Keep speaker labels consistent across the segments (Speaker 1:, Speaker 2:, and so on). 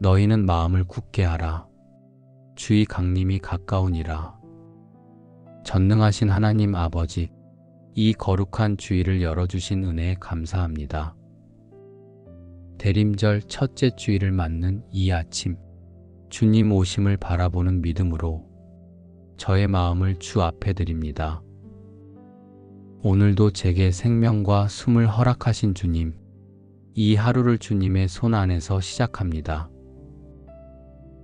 Speaker 1: 너희는 마음을 굳게 하라. 주의 강림이 가까우니라. 전능하신 하나님 아버지, 이 거룩한 주일을 열어주신 은혜에 감사합니다. 대림절 첫째 주일을 맞는 이 아침, 주님 오심을 바라보는 믿음으로 저의 마음을 주 앞에 드립니다. 오늘도 제게 생명과 숨을 허락하신 주님, 이 하루를 주님의 손 안에서 시작합니다.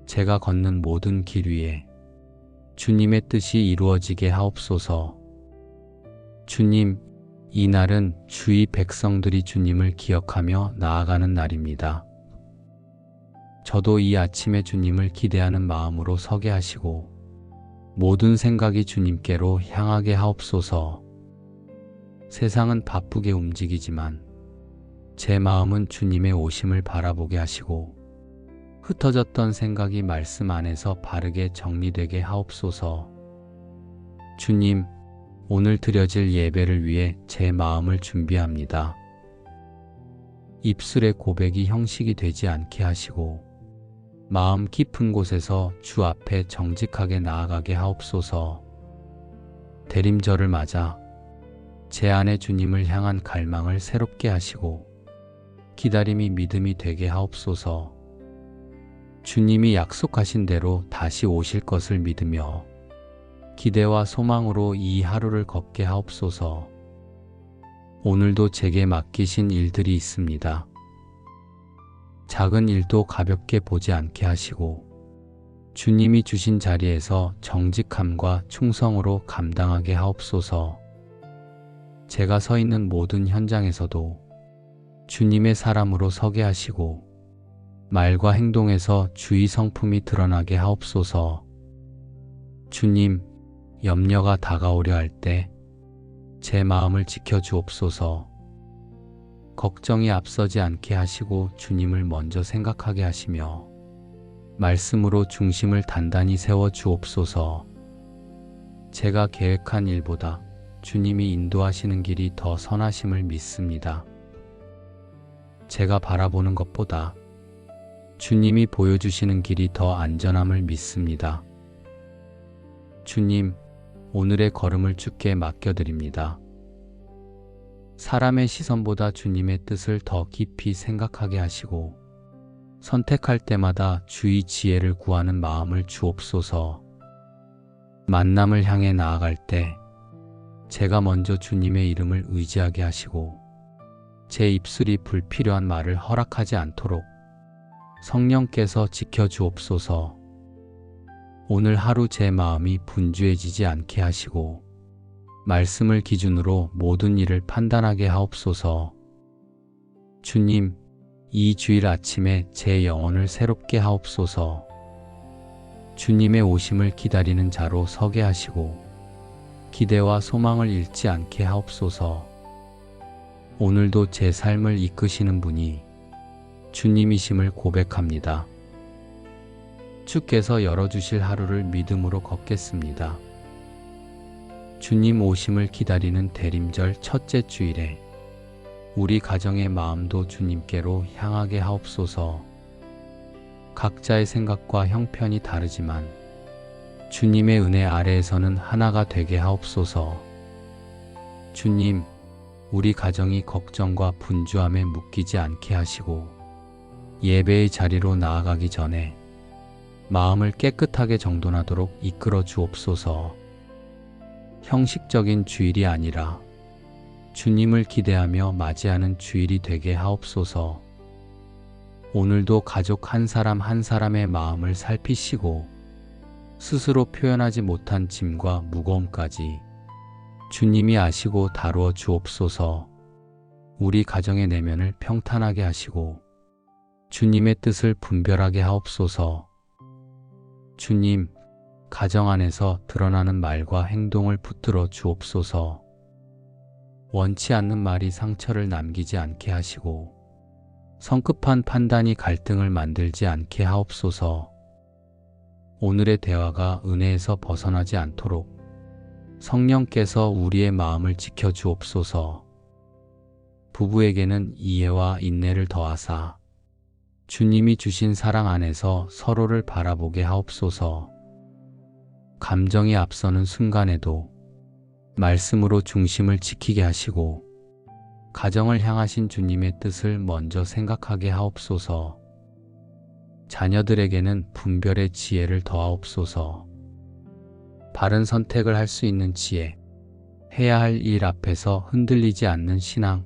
Speaker 1: 제가 걷는 모든 길 위에 주님의 뜻이 이루어지게 하옵소서. 주님, 이 날은 주의 백성들이 주님을 기억하며 나아가는 날입니다. 저도 이 아침에 주님을 기대하는 마음으로 서게 하시고 모든 생각이 주님께로 향하게 하옵소서. 세상은 바쁘게 움직이지만 제 마음은 주님의 오심을 바라보게 하시고 흩어졌던 생각이 말씀 안에서 바르게 정리되게 하옵소서. 주님, 오늘 드려질 예배를 위해 제 마음을 준비합니다. 입술의 고백이 형식이 되지 않게 하시고 마음 깊은 곳에서 주 앞에 정직하게 나아가게 하옵소서. 대림절을 맞아 제 안에 주님을 향한 갈망을 새롭게 하시고 기다림이 믿음이 되게 하옵소서. 주님이 약속하신 대로 다시 오실 것을 믿으며 기대와 소망으로 이 하루를 걷게 하옵소서. 오늘도 제게 맡기신 일들이 있습니다. 작은 일도 가볍게 보지 않게 하시고 주님이 주신 자리에서 정직함과 충성으로 감당하게 하옵소서. 제가 서 있는 모든 현장에서도 주님의 사람으로 서게 하시고 말과 행동에서 주의 성품이 드러나게 하옵소서. 주님, 염려가 다가오려 할 때 제 마음을 지켜주옵소서. 걱정이 앞서지 않게 하시고 주님을 먼저 생각하게 하시며 말씀으로 중심을 단단히 세워 주옵소서. 제가 계획한 일보다 주님이 인도하시는 길이 더 선하심을 믿습니다. 제가 바라보는 것보다 주님이 보여주시는 길이 더 안전함을 믿습니다. 주님, 오늘의 걸음을 주께 맡겨드립니다. 사람의 시선보다 주님의 뜻을 더 깊이 생각하게 하시고 선택할 때마다 주의 지혜를 구하는 마음을 주옵소서. 만남을 향해 나아갈 때 제가 먼저 주님의 이름을 의지하게 하시고 제 입술이 불필요한 말을 허락하지 않도록 성령께서 지켜주옵소서. 오늘 하루 제 마음이 분주해지지 않게 하시고 말씀을 기준으로 모든 일을 판단하게 하옵소서. 주님, 이 주일 아침에 제 영혼을 새롭게 하옵소서. 주님의 오심을 기다리는 자로 서게 하시고 기대와 소망을 잃지 않게 하옵소서. 오늘도 제 삶을 이끄시는 분이 주님이심을 고백합니다. 주께서 열어주실 하루를 믿음으로 걷겠습니다. 주님 오심을 기다리는 대림절 첫째 주일에 우리 가정의 마음도 주님께로 향하게 하옵소서. 각자의 생각과 형편이 다르지만 주님의 은혜 아래에서는 하나가 되게 하옵소서. 주님, 우리 가정이 걱정과 분주함에 묶이지 않게 하시고 예배의 자리로 나아가기 전에 마음을 깨끗하게 정돈하도록 이끌어 주옵소서. 형식적인 주일이 아니라 주님을 기대하며 맞이하는 주일이 되게 하옵소서. 오늘도 가족 한 사람 한 사람의 마음을 살피시고 스스로 표현하지 못한 짐과 무거움까지 주님이 아시고 다루어 주옵소서. 우리 가정의 내면을 평탄하게 하시고 주님의 뜻을 분별하게 하옵소서. 주님, 가정 안에서 드러나는 말과 행동을 붙들어 주옵소서. 원치 않는 말이 상처를 남기지 않게 하시고 성급한 판단이 갈등을 만들지 않게 하옵소서. 오늘의 대화가 은혜에서 벗어나지 않도록 성령께서 우리의 마음을 지켜 주옵소서. 부부에게는 이해와 인내를 더하사 주님이 주신 사랑 안에서 서로를 바라보게 하옵소서. 감정이 앞서는 순간에도 말씀으로 중심을 지키게 하시고 가정을 향하신 주님의 뜻을 먼저 생각하게 하옵소서. 자녀들에게는 분별의 지혜를 더하옵소서. 바른 선택을 할 수 있는 지혜, 해야 할 일 앞에서 흔들리지 않는 신앙,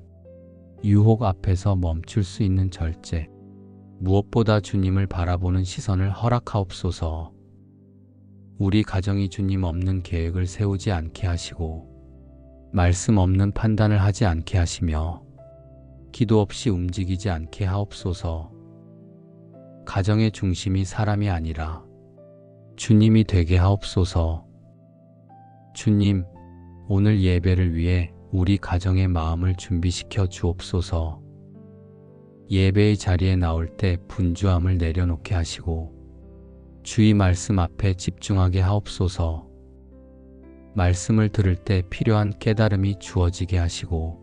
Speaker 1: 유혹 앞에서 멈출 수 있는 절제, 무엇보다 주님을 바라보는 시선을 허락하옵소서. 우리 가정이 주님 없는 계획을 세우지 않게 하시고 말씀 없는 판단을 하지 않게 하시며 기도 없이 움직이지 않게 하옵소서. 가정의 중심이 사람이 아니라 주님이 되게 하옵소서. 주님, 오늘 예배를 위해 우리 가정의 마음을 준비시켜 주옵소서. 예배의 자리에 나올 때 분주함을 내려놓게 하시고 주의 말씀 앞에 집중하게 하옵소서. 말씀을 들을 때 필요한 깨달음이 주어지게 하시고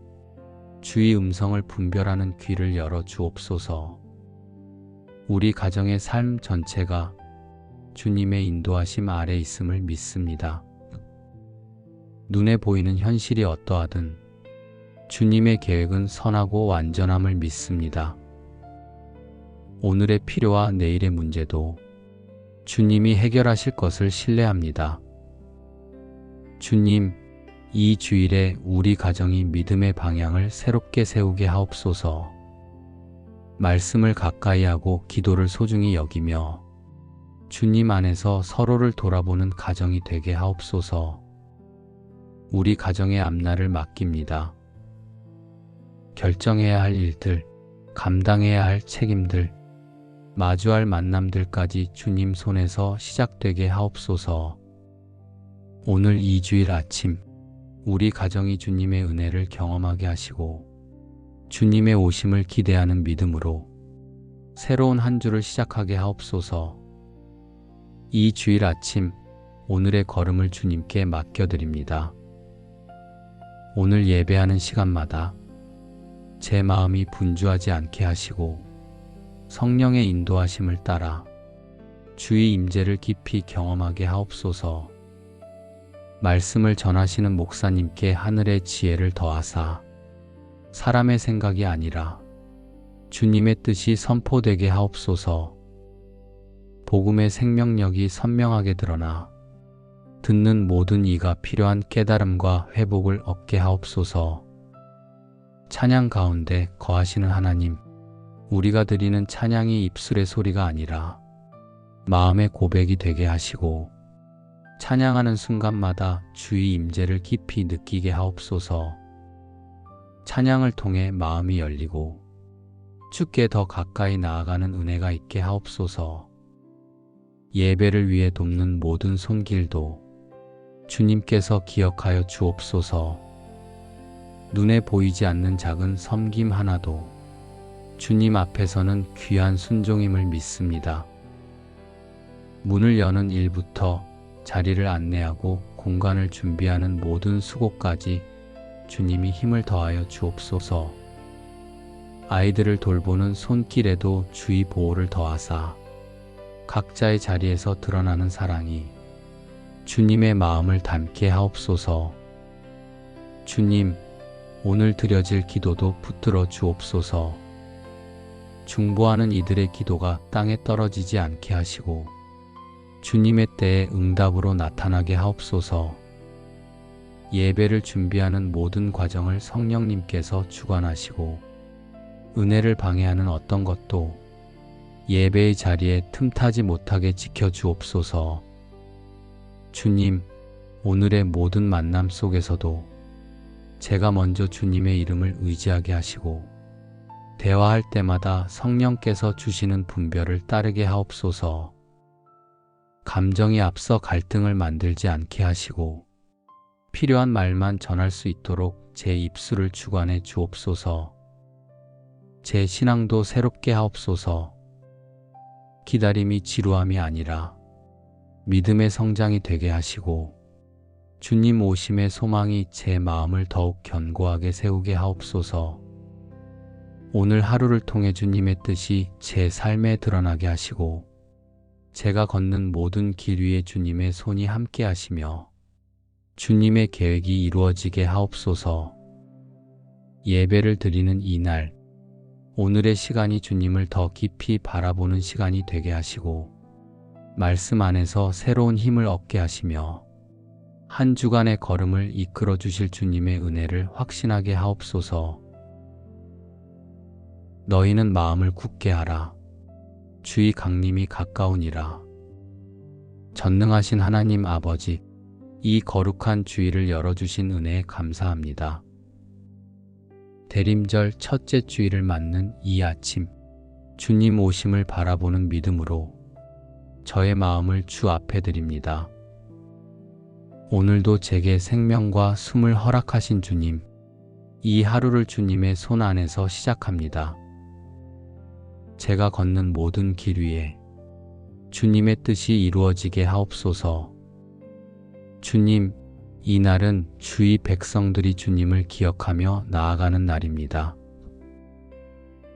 Speaker 1: 주의 음성을 분별하는 귀를 열어 주옵소서. 우리 가정의 삶 전체가 주님의 인도하심 아래 있음을 믿습니다. 눈에 보이는 현실이 어떠하든 주님의 계획은 선하고 완전함을 믿습니다. 오늘의 필요와 내일의 문제도 주님이 해결하실 것을 신뢰합니다. 주님, 이 주일에 우리 가정이 믿음의 방향을 새롭게 세우게 하옵소서. 말씀을 가까이 하고 기도를 소중히 여기며 주님 안에서 서로를 돌아보는 가정이 되게 하옵소서. 우리 가정의 앞날을 맡깁니다. 결정해야 할 일들, 감당해야 할 책임들, 마주할 만남들까지 주님 손에서 시작되게 하옵소서. 오늘 이 주일 아침 우리 가정이 주님의 은혜를 경험하게 하시고 주님의 오심을 기대하는 믿음으로 새로운 한 주를 시작하게 하옵소서. 이 주일 아침 오늘의 걸음을 주님께 맡겨드립니다. 오늘 예배하는 시간마다 제 마음이 분주하지 않게 하시고 성령의 인도하심을 따라 주의 임재를 깊이 경험하게 하옵소서. 말씀을 전하시는 목사님께 하늘의 지혜를 더하사 사람의 생각이 아니라 주님의 뜻이 선포되게 하옵소서. 복음의 생명력이 선명하게 드러나 듣는 모든 이가 필요한 깨달음과 회복을 얻게 하옵소서. 찬양 가운데 거하시는 하나님, 우리가 드리는 찬양이 입술의 소리가 아니라 마음의 고백이 되게 하시고 찬양하는 순간마다 주의 임재를 깊이 느끼게 하옵소서. 찬양을 통해 마음이 열리고 주께 더 가까이 나아가는 은혜가 있게 하옵소서. 예배를 위해 돕는 모든 손길도 주님께서 기억하여 주옵소서. 눈에 보이지 않는 작은 섬김 하나도 주님 앞에서는 귀한 순종임을 믿습니다. 문을 여는 일부터 자리를 안내하고 공간을 준비하는 모든 수고까지 주님이 힘을 더하여 주옵소서. 아이들을 돌보는 손길에도 주의 보호를 더하사 각자의 자리에서 드러나는 사랑이 주님의 마음을 담게 하옵소서. 주님, 오늘 드려질 기도도 붙들어 주옵소서. 중보하는 이들의 기도가 땅에 떨어지지 않게 하시고 주님의 때에 응답으로 나타나게 하옵소서. 예배를 준비하는 모든 과정을 성령님께서 주관하시고 은혜를 방해하는 어떤 것도 예배의 자리에 틈타지 못하게 지켜주옵소서. 주님, 오늘의 모든 만남 속에서도 제가 먼저 주님의 이름을 의지하게 하시고 대화할 때마다 성령께서 주시는 분별을 따르게 하옵소서. 감정이 앞서 갈등을 만들지 않게 하시고 필요한 말만 전할 수 있도록 제 입술을 주관해 주옵소서. 제 신앙도 새롭게 하옵소서. 기다림이 지루함이 아니라 믿음의 성장이 되게 하시고 주님 오심의 소망이 제 마음을 더욱 견고하게 세우게 하옵소서. 오늘 하루를 통해 주님의 뜻이 제 삶에 드러나게 하시고 제가 걷는 모든 길 위에 주님의 손이 함께 하시며 주님의 계획이 이루어지게 하옵소서. 예배를 드리는 이날, 오늘의 시간이 주님을 더 깊이 바라보는 시간이 되게 하시고 말씀 안에서 새로운 힘을 얻게 하시며 한 주간의 걸음을 이끌어 주실 주님의 은혜를 확신하게 하옵소서. 너희는 마음을 굳게 하라. 주의 강림이 가까우니라. 전능하신 하나님 아버지, 이 거룩한 주일을 열어주신 은혜에 감사합니다. 대림절 첫째 주일을 맞는 이 아침, 주님 오심을 바라보는 믿음으로 저의 마음을 주 앞에 드립니다. 오늘도 제게 생명과 숨을 허락하신 주님, 이 하루를 주님의 손 안에서 시작합니다. 제가 걷는 모든 길 위에 주님의 뜻이 이루어지게 하옵소서. 주님, 이 날은 주의 백성들이 주님을 기억하며 나아가는 날입니다.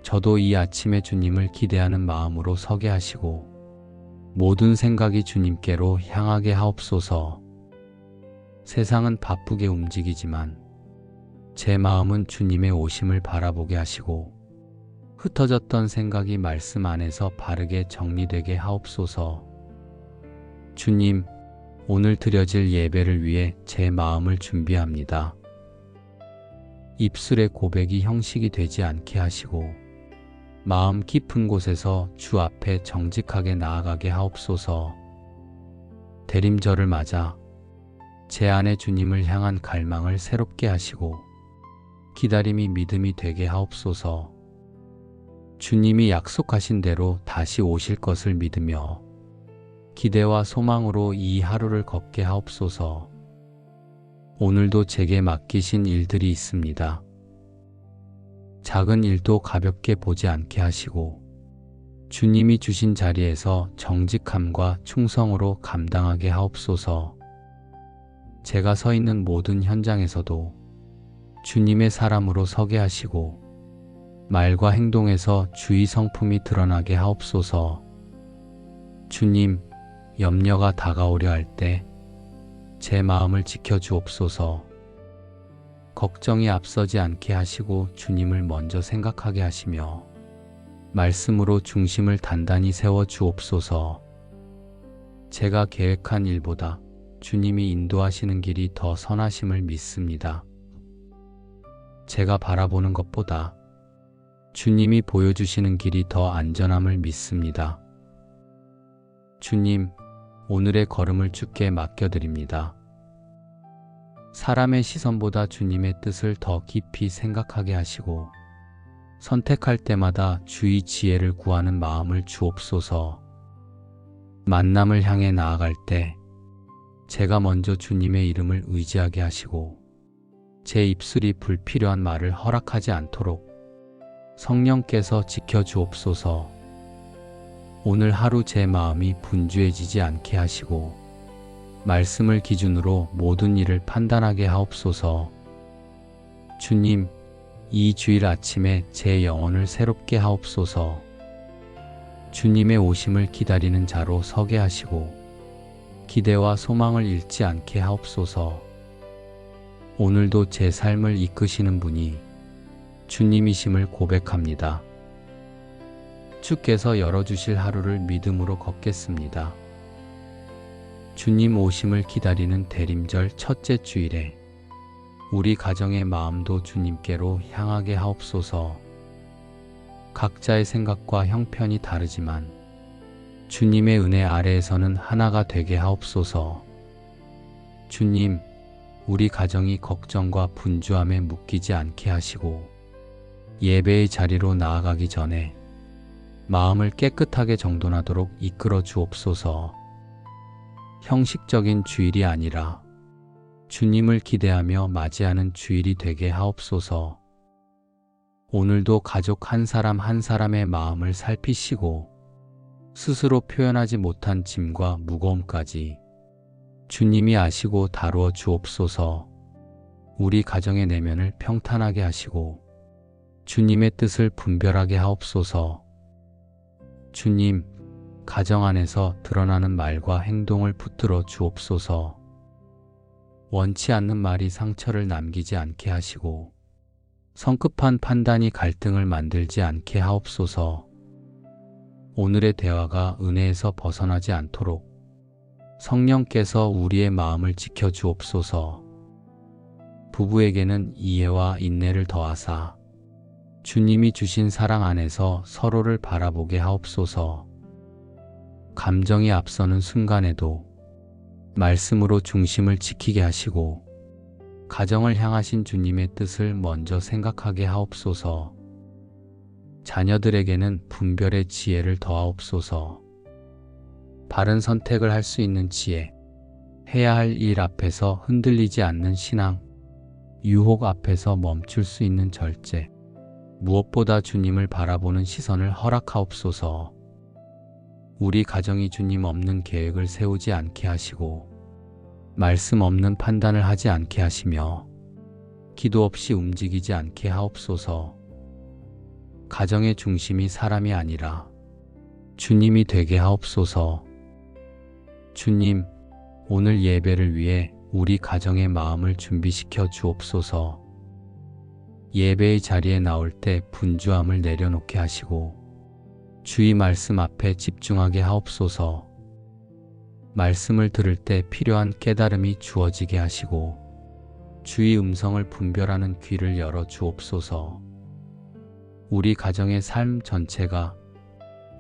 Speaker 1: 저도 이 아침에 주님을 기대하는 마음으로 서게 하시고 모든 생각이 주님께로 향하게 하옵소서. 세상은 바쁘게 움직이지만 제 마음은 주님의 오심을 바라보게 하시고 흩어졌던 생각이 말씀 안에서 바르게 정리되게 하옵소서. 주님, 오늘 드려질 예배를 위해 제 마음을 준비합니다. 입술의 고백이 형식이 되지 않게 하시고 마음 깊은 곳에서 주 앞에 정직하게 나아가게 하옵소서. 대림절을 맞아 제 안에 주님을 향한 갈망을 새롭게 하시고 기다림이 믿음이 되게 하옵소서. 주님이 약속하신 대로 다시 오실 것을 믿으며 기대와 소망으로 이 하루를 걷게 하옵소서. 오늘도 제게 맡기신 일들이 있습니다. 작은 일도 가볍게 보지 않게 하시고 주님이 주신 자리에서 정직함과 충성으로 감당하게 하옵소서. 제가 서 있는 모든 현장에서도 주님의 사람으로 서게 하시고 말과 행동에서 주의 성품이 드러나게 하옵소서. 주님, 염려가 다가오려 할 때 제 마음을 지켜주옵소서. 걱정이 앞서지 않게 하시고 주님을 먼저 생각하게 하시며 말씀으로 중심을 단단히 세워주옵소서. 제가 계획한 일보다 주님이 인도하시는 길이 더 선하심을 믿습니다. 제가 바라보는 것보다 주님이 보여주시는 길이 더 안전함을 믿습니다. 주님, 오늘의 걸음을 주께 맡겨드립니다. 사람의 시선보다 주님의 뜻을 더 깊이 생각하게 하시고 선택할 때마다 주의 지혜를 구하는 마음을 주옵소서. 만남을 향해 나아갈 때 제가 먼저 주님의 이름을 의지하게 하시고 제 입술이 불필요한 말을 허락하지 않도록 성령께서 지켜주옵소서. 오늘 하루 제 마음이 분주해지지 않게 하시고 말씀을 기준으로 모든 일을 판단하게 하옵소서. 주님, 이 주일 아침에 제 영혼을 새롭게 하옵소서. 주님의 오심을 기다리는 자로 서게 하시고 기대와 소망을 잃지 않게 하옵소서. 오늘도 제 삶을 이끄시는 분이 주님이심을 고백합니다. 주께서 열어주실 하루를 믿음으로 걷겠습니다. 주님 오심을 기다리는 대림절 첫째 주일에 우리 가정의 마음도 주님께로 향하게 하옵소서. 각자의 생각과 형편이 다르지만 주님의 은혜 아래에서는 하나가 되게 하옵소서. 주님, 우리 가정이 걱정과 분주함에 묶이지 않게 하시고 예배의 자리로 나아가기 전에 마음을 깨끗하게 정돈하도록 이끌어 주옵소서. 형식적인 주일이 아니라 주님을 기대하며 맞이하는 주일이 되게 하옵소서. 오늘도 가족 한 사람 한 사람의 마음을 살피시고 스스로 표현하지 못한 짐과 무거움까지 주님이 아시고 다루어 주옵소서. 우리 가정의 내면을 평탄하게 하시고 주님의 뜻을 분별하게 하옵소서. 주님, 가정 안에서 드러나는 말과 행동을 붙들어 주옵소서. 원치 않는 말이 상처를 남기지 않게 하시고 성급한 판단이 갈등을 만들지 않게 하옵소서. 오늘의 대화가 은혜에서 벗어나지 않도록 성령께서 우리의 마음을 지켜 주옵소서. 부부에게는 이해와 인내를 더하사 주님이 주신 사랑 안에서 서로를 바라보게 하옵소서. 감정이 앞서는 순간에도 말씀으로 중심을 지키게 하시고 가정을 향하신 주님의 뜻을 먼저 생각하게 하옵소서. 자녀들에게는 분별의 지혜를 더하옵소서. 바른 선택을 할 수 있는 지혜, 해야 할 일 앞에서 흔들리지 않는 신앙, 유혹 앞에서 멈출 수 있는 절제, 무엇보다 주님을 바라보는 시선을 허락하옵소서. 우리 가정이 주님 없는 계획을 세우지 않게 하시고 말씀 없는 판단을 하지 않게 하시며 기도 없이 움직이지 않게 하옵소서. 가정의 중심이 사람이 아니라 주님이 되게 하옵소서. 주님, 오늘 예배를 위해 우리 가정의 마음을 준비시켜 주옵소서. 예배의 자리에 나올 때 분주함을 내려놓게 하시고 주의 말씀 앞에 집중하게 하옵소서. 말씀을 들을 때 필요한 깨달음이 주어지게 하시고 주의 음성을 분별하는 귀를 열어 주옵소서. 우리 가정의 삶 전체가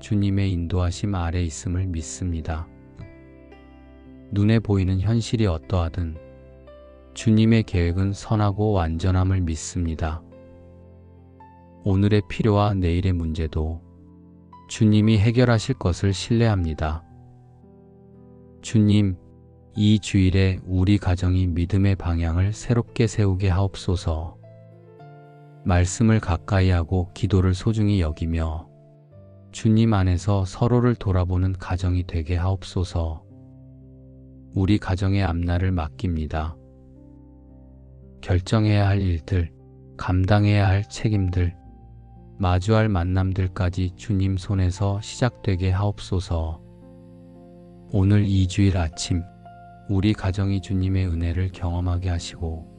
Speaker 1: 주님의 인도하심 아래 있음을 믿습니다. 눈에 보이는 현실이 어떠하든 주님의 계획은 선하고 완전함을 믿습니다. 오늘의 필요와 내일의 문제도 주님이 해결하실 것을 신뢰합니다. 주님, 이 주일에 우리 가정이 믿음의 방향을 새롭게 세우게 하옵소서. 말씀을 가까이 하고 기도를 소중히 여기며 주님 안에서 서로를 돌아보는 가정이 되게 하옵소서. 우리 가정의 앞날을 맡깁니다. 결정해야 할 일들, 감당해야 할 책임들, 마주할 만남들까지 주님 손에서 시작되게 하옵소서. 오늘 이 주일 아침 우리 가정이 주님의 은혜를 경험하게 하시고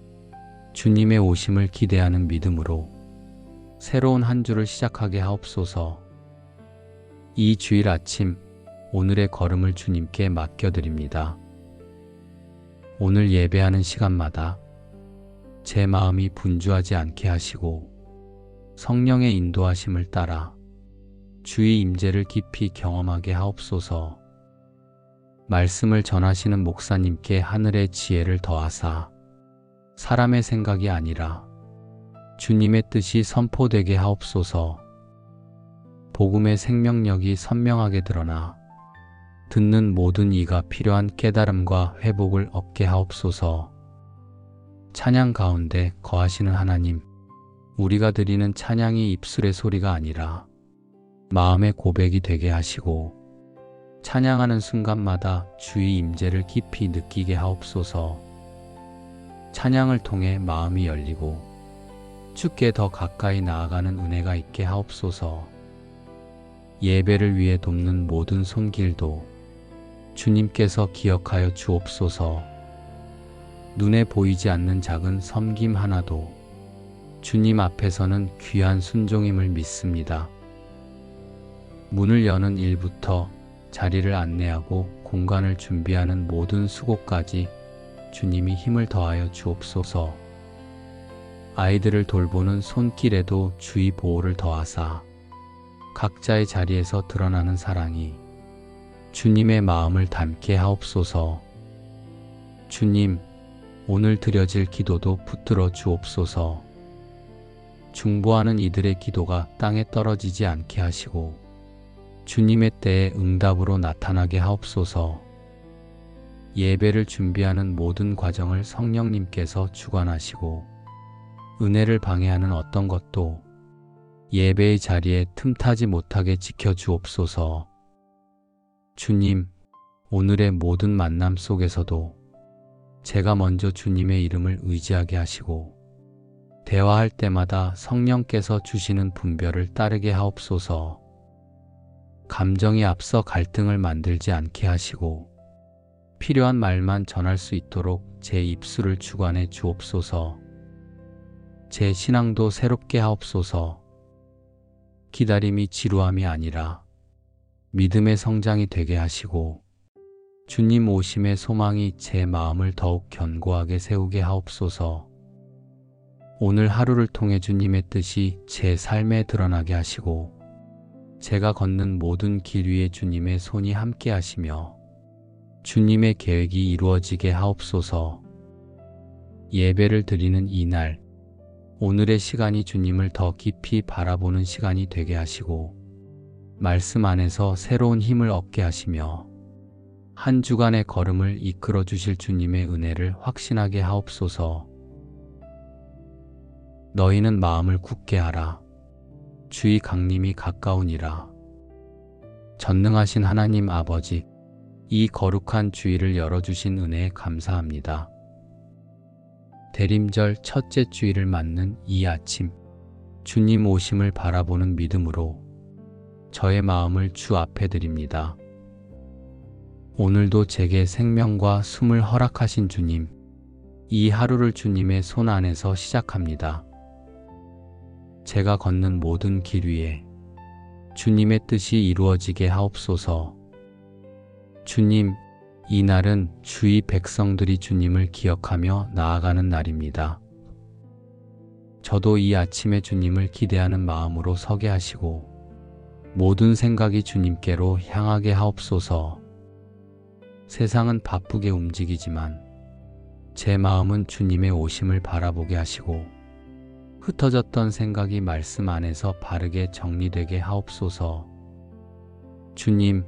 Speaker 1: 주님의 오심을 기대하는 믿음으로 새로운 한 주를 시작하게 하옵소서. 이 주일 아침 오늘의 걸음을 주님께 맡겨드립니다. 오늘 예배하는 시간마다 제 마음이 분주하지 않게 하시고 성령의 인도하심을 따라 주의 임재를 깊이 경험하게 하옵소서. 말씀을 전하시는 목사님께 하늘의 지혜를 더하사 사람의 생각이 아니라 주님의 뜻이 선포되게 하옵소서. 복음의 생명력이 선명하게 드러나 듣는 모든 이가 필요한 깨달음과 회복을 얻게 하옵소서. 찬양 가운데 거하시는 하나님, 우리가 드리는 찬양이 입술의 소리가 아니라 마음의 고백이 되게 하시고 찬양하는 순간마다 주의 임재를 깊이 느끼게 하옵소서. 찬양을 통해 마음이 열리고 주께 더 가까이 나아가는 은혜가 있게 하옵소서. 예배를 위해 돕는 모든 손길도 주님께서 기억하여 주옵소서. 눈에 보이지 않는 작은 섬김 하나도 주님 앞에서는 귀한 순종임을 믿습니다. 문을 여는 일부터 자리를 안내하고 공간을 준비하는 모든 수고까지 주님이 힘을 더하여 주옵소서. 아이들을 돌보는 손길에도 주의 보호를 더하사 각자의 자리에서 드러나는 사랑이 주님의 마음을 담게 하옵소서. 주님, 오늘 드려질 기도도 붙들어 주옵소서. 중보하는 이들의 기도가 땅에 떨어지지 않게 하시고 주님의 때에 응답으로 나타나게 하옵소서. 예배를 준비하는 모든 과정을 성령님께서 주관하시고 은혜를 방해하는 어떤 것도 예배의 자리에 틈타지 못하게 지켜주옵소서. 주님, 오늘의 모든 만남 속에서도 제가 먼저 주님의 이름을 의지하게 하시고 대화할 때마다 성령께서 주시는 분별을 따르게 하옵소서. 감정이 앞서 갈등을 만들지 않게 하시고 필요한 말만 전할 수 있도록 제 입술을 주관해 주옵소서. 제 신앙도 새롭게 하옵소서. 기다림이 지루함이 아니라 믿음의 성장이 되게 하시고 주님 오심의 소망이 제 마음을 더욱 견고하게 세우게 하옵소서. 오늘 하루를 통해 주님의 뜻이 제 삶에 드러나게 하시고 제가 걷는 모든 길 위에 주님의 손이 함께 하시며 주님의 계획이 이루어지게 하옵소서. 예배를 드리는 이날, 오늘의 시간이 주님을 더 깊이 바라보는 시간이 되게 하시고 말씀 안에서 새로운 힘을 얻게 하시며 한 주간의 걸음을 이끌어 주실 주님의 은혜를 확신하게 하옵소서. 너희는 마음을 굳게 하라. 주의 강림이 가까우니라. 전능하신 하나님 아버지, 이 거룩한 주일을 열어주신 은혜에 감사합니다. 대림절 첫째 주일을 맞는 이 아침, 주님 오심을 바라보는 믿음으로 저의 마음을 주 앞에 드립니다. 오늘도 제게 생명과 숨을 허락하신 주님, 이 하루를 주님의 손 안에서 시작합니다. 제가 걷는 모든 길 위에 주님의 뜻이 이루어지게 하옵소서. 주님, 이 날은 주의 백성들이 주님을 기억하며 나아가는 날입니다. 저도 이 아침에 주님을 기대하는 마음으로 서게 하시고 모든 생각이 주님께로 향하게 하옵소서. 세상은 바쁘게 움직이지만 제 마음은 주님의 오심을 바라보게 하시고 흩어졌던 생각이 말씀 안에서 바르게 정리되게 하옵소서. 주님,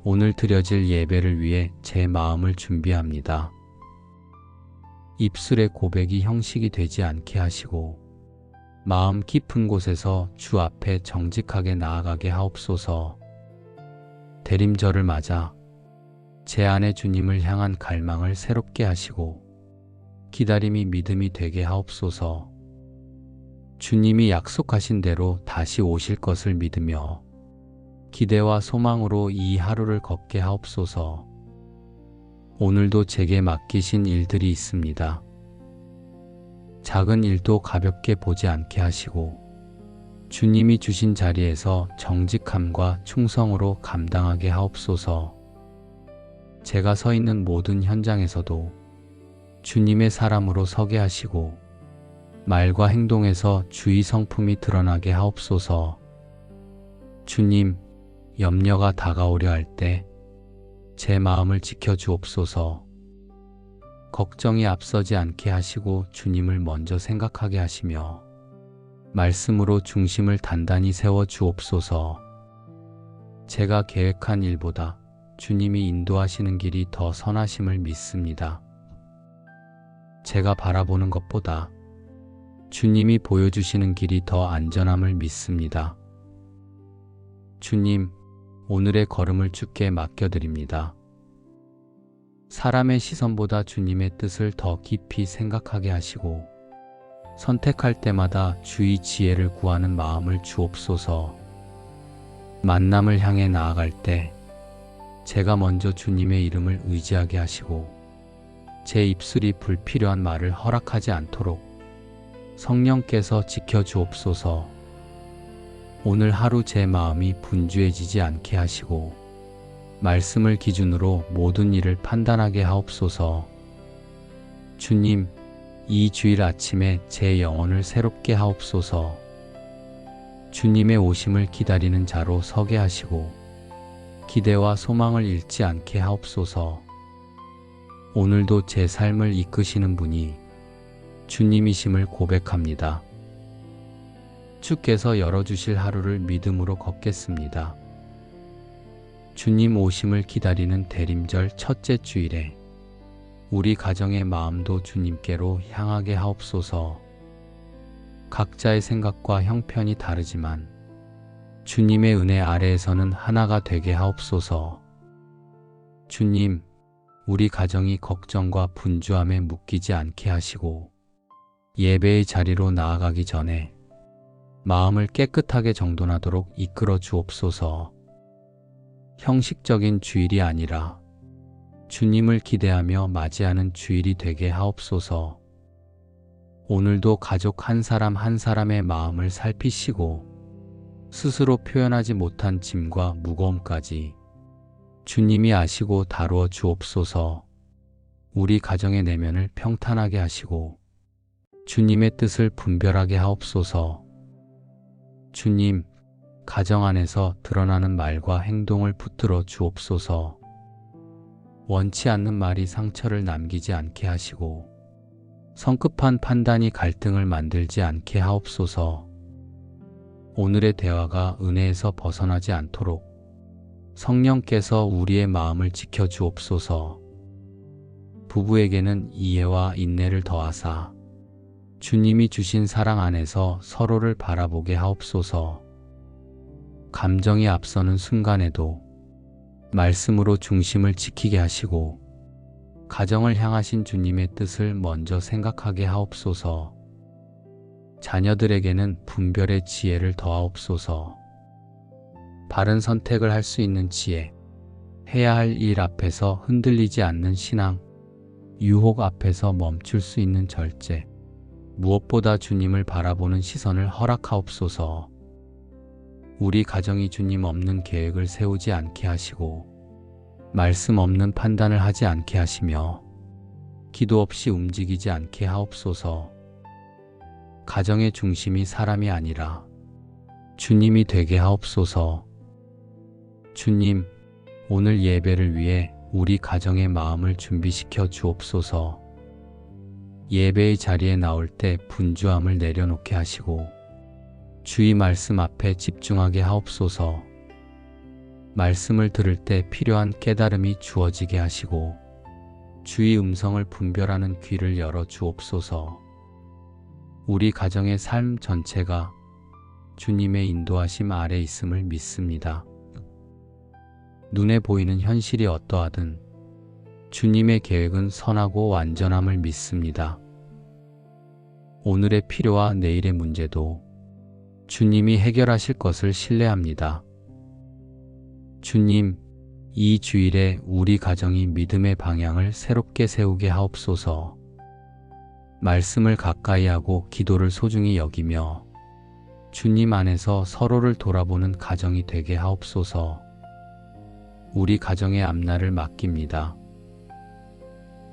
Speaker 1: 오늘 드려질 예배를 위해 제 마음을 준비합니다. 입술의 고백이 형식이 되지 않게 하시고 마음 깊은 곳에서 주 앞에 정직하게 나아가게 하옵소서. 대림절을 맞아 제 안에 주님을 향한 갈망을 새롭게 하시고 기다림이 믿음이 되게 하옵소서. 주님이 약속하신 대로 다시 오실 것을 믿으며 기대와 소망으로 이 하루를 걷게 하옵소서. 오늘도 제게 맡기신 일들이 있습니다. 작은 일도 가볍게 보지 않게 하시고 주님이 주신 자리에서 정직함과 충성으로 감당하게 하옵소서. 제가 서 있는 모든 현장에서도 주님의 사람으로 서게 하시고 말과 행동에서 주의 성품이 드러나게 하옵소서. 주님, 염려가 다가오려 할 때 제 마음을 지켜주옵소서. 걱정이 앞서지 않게 하시고 주님을 먼저 생각하게 하시며 말씀으로 중심을 단단히 세워 주옵소서. 제가 계획한 일보다 주님이 인도하시는 길이 더 선하심을 믿습니다. 제가 바라보는 것보다 주님이 보여주시는 길이 더 안전함을 믿습니다. 주님, 오늘의 걸음을 주께 맡겨드립니다. 사람의 시선보다 주님의 뜻을 더 깊이 생각하게 하시고 선택할 때마다 주의 지혜를 구하는 마음을 주옵소서. 만남을 향해 나아갈 때 제가 먼저 주님의 이름을 의지하게 하시고 제 입술이 불필요한 말을 허락하지 않도록 성령께서 지켜주옵소서. 오늘 하루 제 마음이 분주해지지 않게 하시고 말씀을 기준으로 모든 일을 판단하게 하옵소서. 주님, 이 주일 아침에 제 영혼을 새롭게 하옵소서. 주님의 오심을 기다리는 자로 서게 하시고 기대와 소망을 잃지 않게 하옵소서. 오늘도 제 삶을 이끄시는 분이 주님이심을 고백합니다. 주께서 열어주실 하루를 믿음으로 걷겠습니다. 주님 오심을 기다리는 대림절 첫째 주일에 우리 가정의 마음도 주님께로 향하게 하옵소서. 각자의 생각과 형편이 다르지만 주님의 은혜 아래에서는 하나가 되게 하옵소서. 주님, 우리 가정이 걱정과 분주함에 묶이지 않게 하시고 예배의 자리로 나아가기 전에 마음을 깨끗하게 정돈하도록 이끌어 주옵소서. 형식적인 주일이 아니라 주님을 기대하며 맞이하는 주일이 되게 하옵소서. 오늘도 가족 한 사람 한 사람의 마음을 살피시고 스스로 표현하지 못한 짐과 무거움까지 주님이 아시고 다루어 주옵소서. 우리 가정의 내면을 평탄하게 하시고 주님의 뜻을 분별하게 하옵소서. 주님, 가정 안에서 드러나는 말과 행동을 붙들어 주옵소서. 원치 않는 말이 상처를 남기지 않게 하시고 성급한 판단이 갈등을 만들지 않게 하옵소서. 오늘의 대화가 은혜에서 벗어나지 않도록 성령께서 우리의 마음을 지켜 주옵소서. 부부에게는 이해와 인내를 더하사 주님이 주신 사랑 안에서 서로를 바라보게 하옵소서. 감정이 앞서는 순간에도 말씀으로 중심을 지키게 하시고 가정을 향하신 주님의 뜻을 먼저 생각하게 하옵소서. 자녀들에게는 분별의 지혜를 더하옵소서. 바른 선택을 할 수 있는 지혜, 해야 할 일 앞에서 흔들리지 않는 신앙, 유혹 앞에서 멈출 수 있는 절제, 무엇보다 주님을 바라보는 시선을 허락하옵소서. 우리 가정이 주님 없는 계획을 세우지 않게 하시고 말씀 없는 판단을 하지 않게 하시며 기도 없이 움직이지 않게 하옵소서. 가정의 중심이 사람이 아니라 주님이 되게 하옵소서. 주님, 오늘 예배를 위해 우리 가정의 마음을 준비시켜 주옵소서. 예배의 자리에 나올 때 분주함을 내려놓게 하시고 주의 말씀 앞에 집중하게 하옵소서. 말씀을 들을 때 필요한 깨달음이 주어지게 하시고 주의 음성을 분별하는 귀를 열어 주옵소서. 우리 가정의 삶 전체가 주님의 인도하심 아래 있음을 믿습니다. 눈에 보이는 현실이 어떠하든 주님의 계획은 선하고 완전함을 믿습니다. 오늘의 필요와 내일의 문제도 주님이 해결하실 것을 신뢰합니다. 주님, 이 주일에 우리 가정이 믿음의 방향을 새롭게 세우게 하옵소서. 말씀을 가까이 하고 기도를 소중히 여기며 주님 안에서 서로를 돌아보는 가정이 되게 하옵소서. 우리 가정의 앞날을 맡깁니다.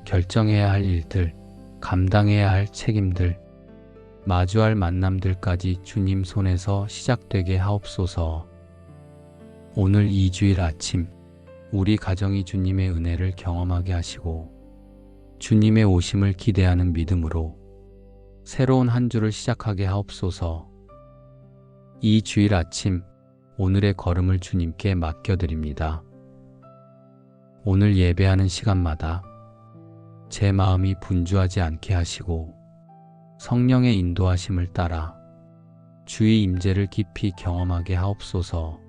Speaker 1: 결정해야 할 일들, 감당해야 할 책임들, 마주할 만남들까지 주님 손에서 시작되게 하옵소서. 오늘 이 주일 아침 우리 가정이 주님의 은혜를 경험하게 하시고 주님의 오심을 기대하는 믿음으로 새로운 한 주를 시작하게 하옵소서. 이 주일 아침 오늘의 걸음을 주님께 맡겨드립니다. 오늘 예배하는 시간마다 제 마음이 분주하지 않게 하시고 성령의 인도하심을 따라 주의 임재를 깊이 경험하게 하옵소서.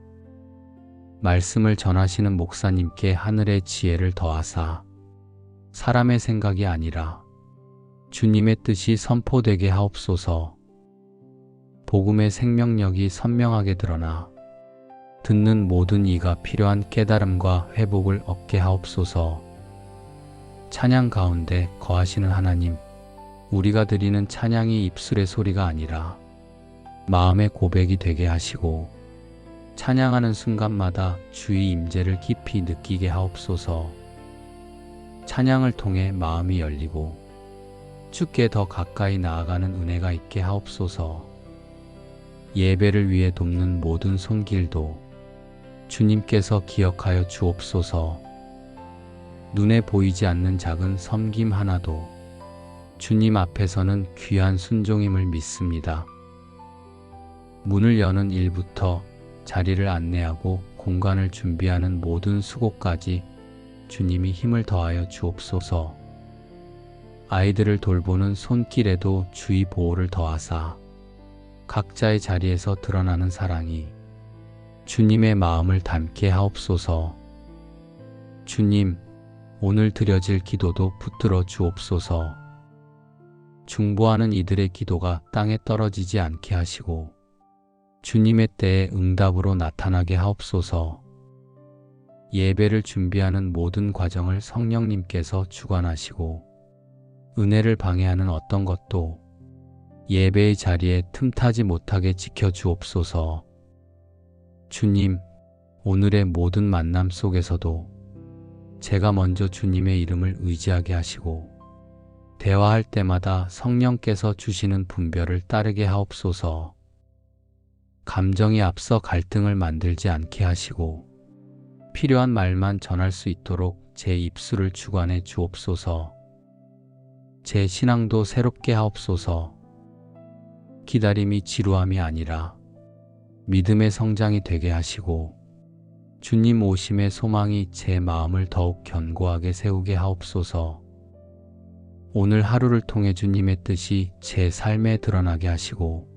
Speaker 1: 말씀을 전하시는 목사님께 하늘의 지혜를 더하사 사람의 생각이 아니라 주님의 뜻이 선포되게 하옵소서. 복음의 생명력이 선명하게 드러나 듣는 모든 이가 필요한 깨달음과 회복을 얻게 하옵소서. 찬양 가운데 거하시는 하나님, 우리가 드리는 찬양이 입술의 소리가 아니라 마음의 고백이 되게 하시고 찬양하는 순간마다 주의 임재를 깊이 느끼게 하옵소서. 찬양을 통해 마음이 열리고 주께 더 가까이 나아가는 은혜가 있게 하옵소서. 예배를 위해 돕는 모든 손길도 주님께서 기억하여 주옵소서. 눈에 보이지 않는 작은 섬김 하나도 주님 앞에서는 귀한 순종임을 믿습니다. 문을 여는 일부터 자리를 안내하고 공간을 준비하는 모든 수고까지 주님이 힘을 더하여 주옵소서. 아이들을 돌보는 손길에도 주의 보호를 더하사 각자의 자리에서 드러나는 사랑이 주님의 마음을 담게 하옵소서. 주님, 오늘 드려질 기도도 붙들어 주옵소서. 중보하는 이들의 기도가 땅에 떨어지지 않게 하시고 주님의 때에 응답으로 나타나게 하옵소서. 예배를 준비하는 모든 과정을 성령님께서 주관하시고 은혜를 방해하는 어떤 것도 예배의 자리에 틈타지 못하게 지켜주옵소서. 주님, 오늘의 모든 만남 속에서도 제가 먼저 주님의 이름을 의지하게 하시고 대화할 때마다 성령께서 주시는 분별을 따르게 하옵소서. 감정이 앞서 갈등을 만들지 않게 하시고 필요한 말만 전할 수 있도록 제 입술을 주관해 주옵소서. 제 신앙도 새롭게 하옵소서. 기다림이 지루함이 아니라 믿음의 성장이 되게 하시고 주님 오심의 소망이 제 마음을 더욱 견고하게 세우게 하옵소서. 오늘 하루를 통해 주님의 뜻이 제 삶에 드러나게 하시고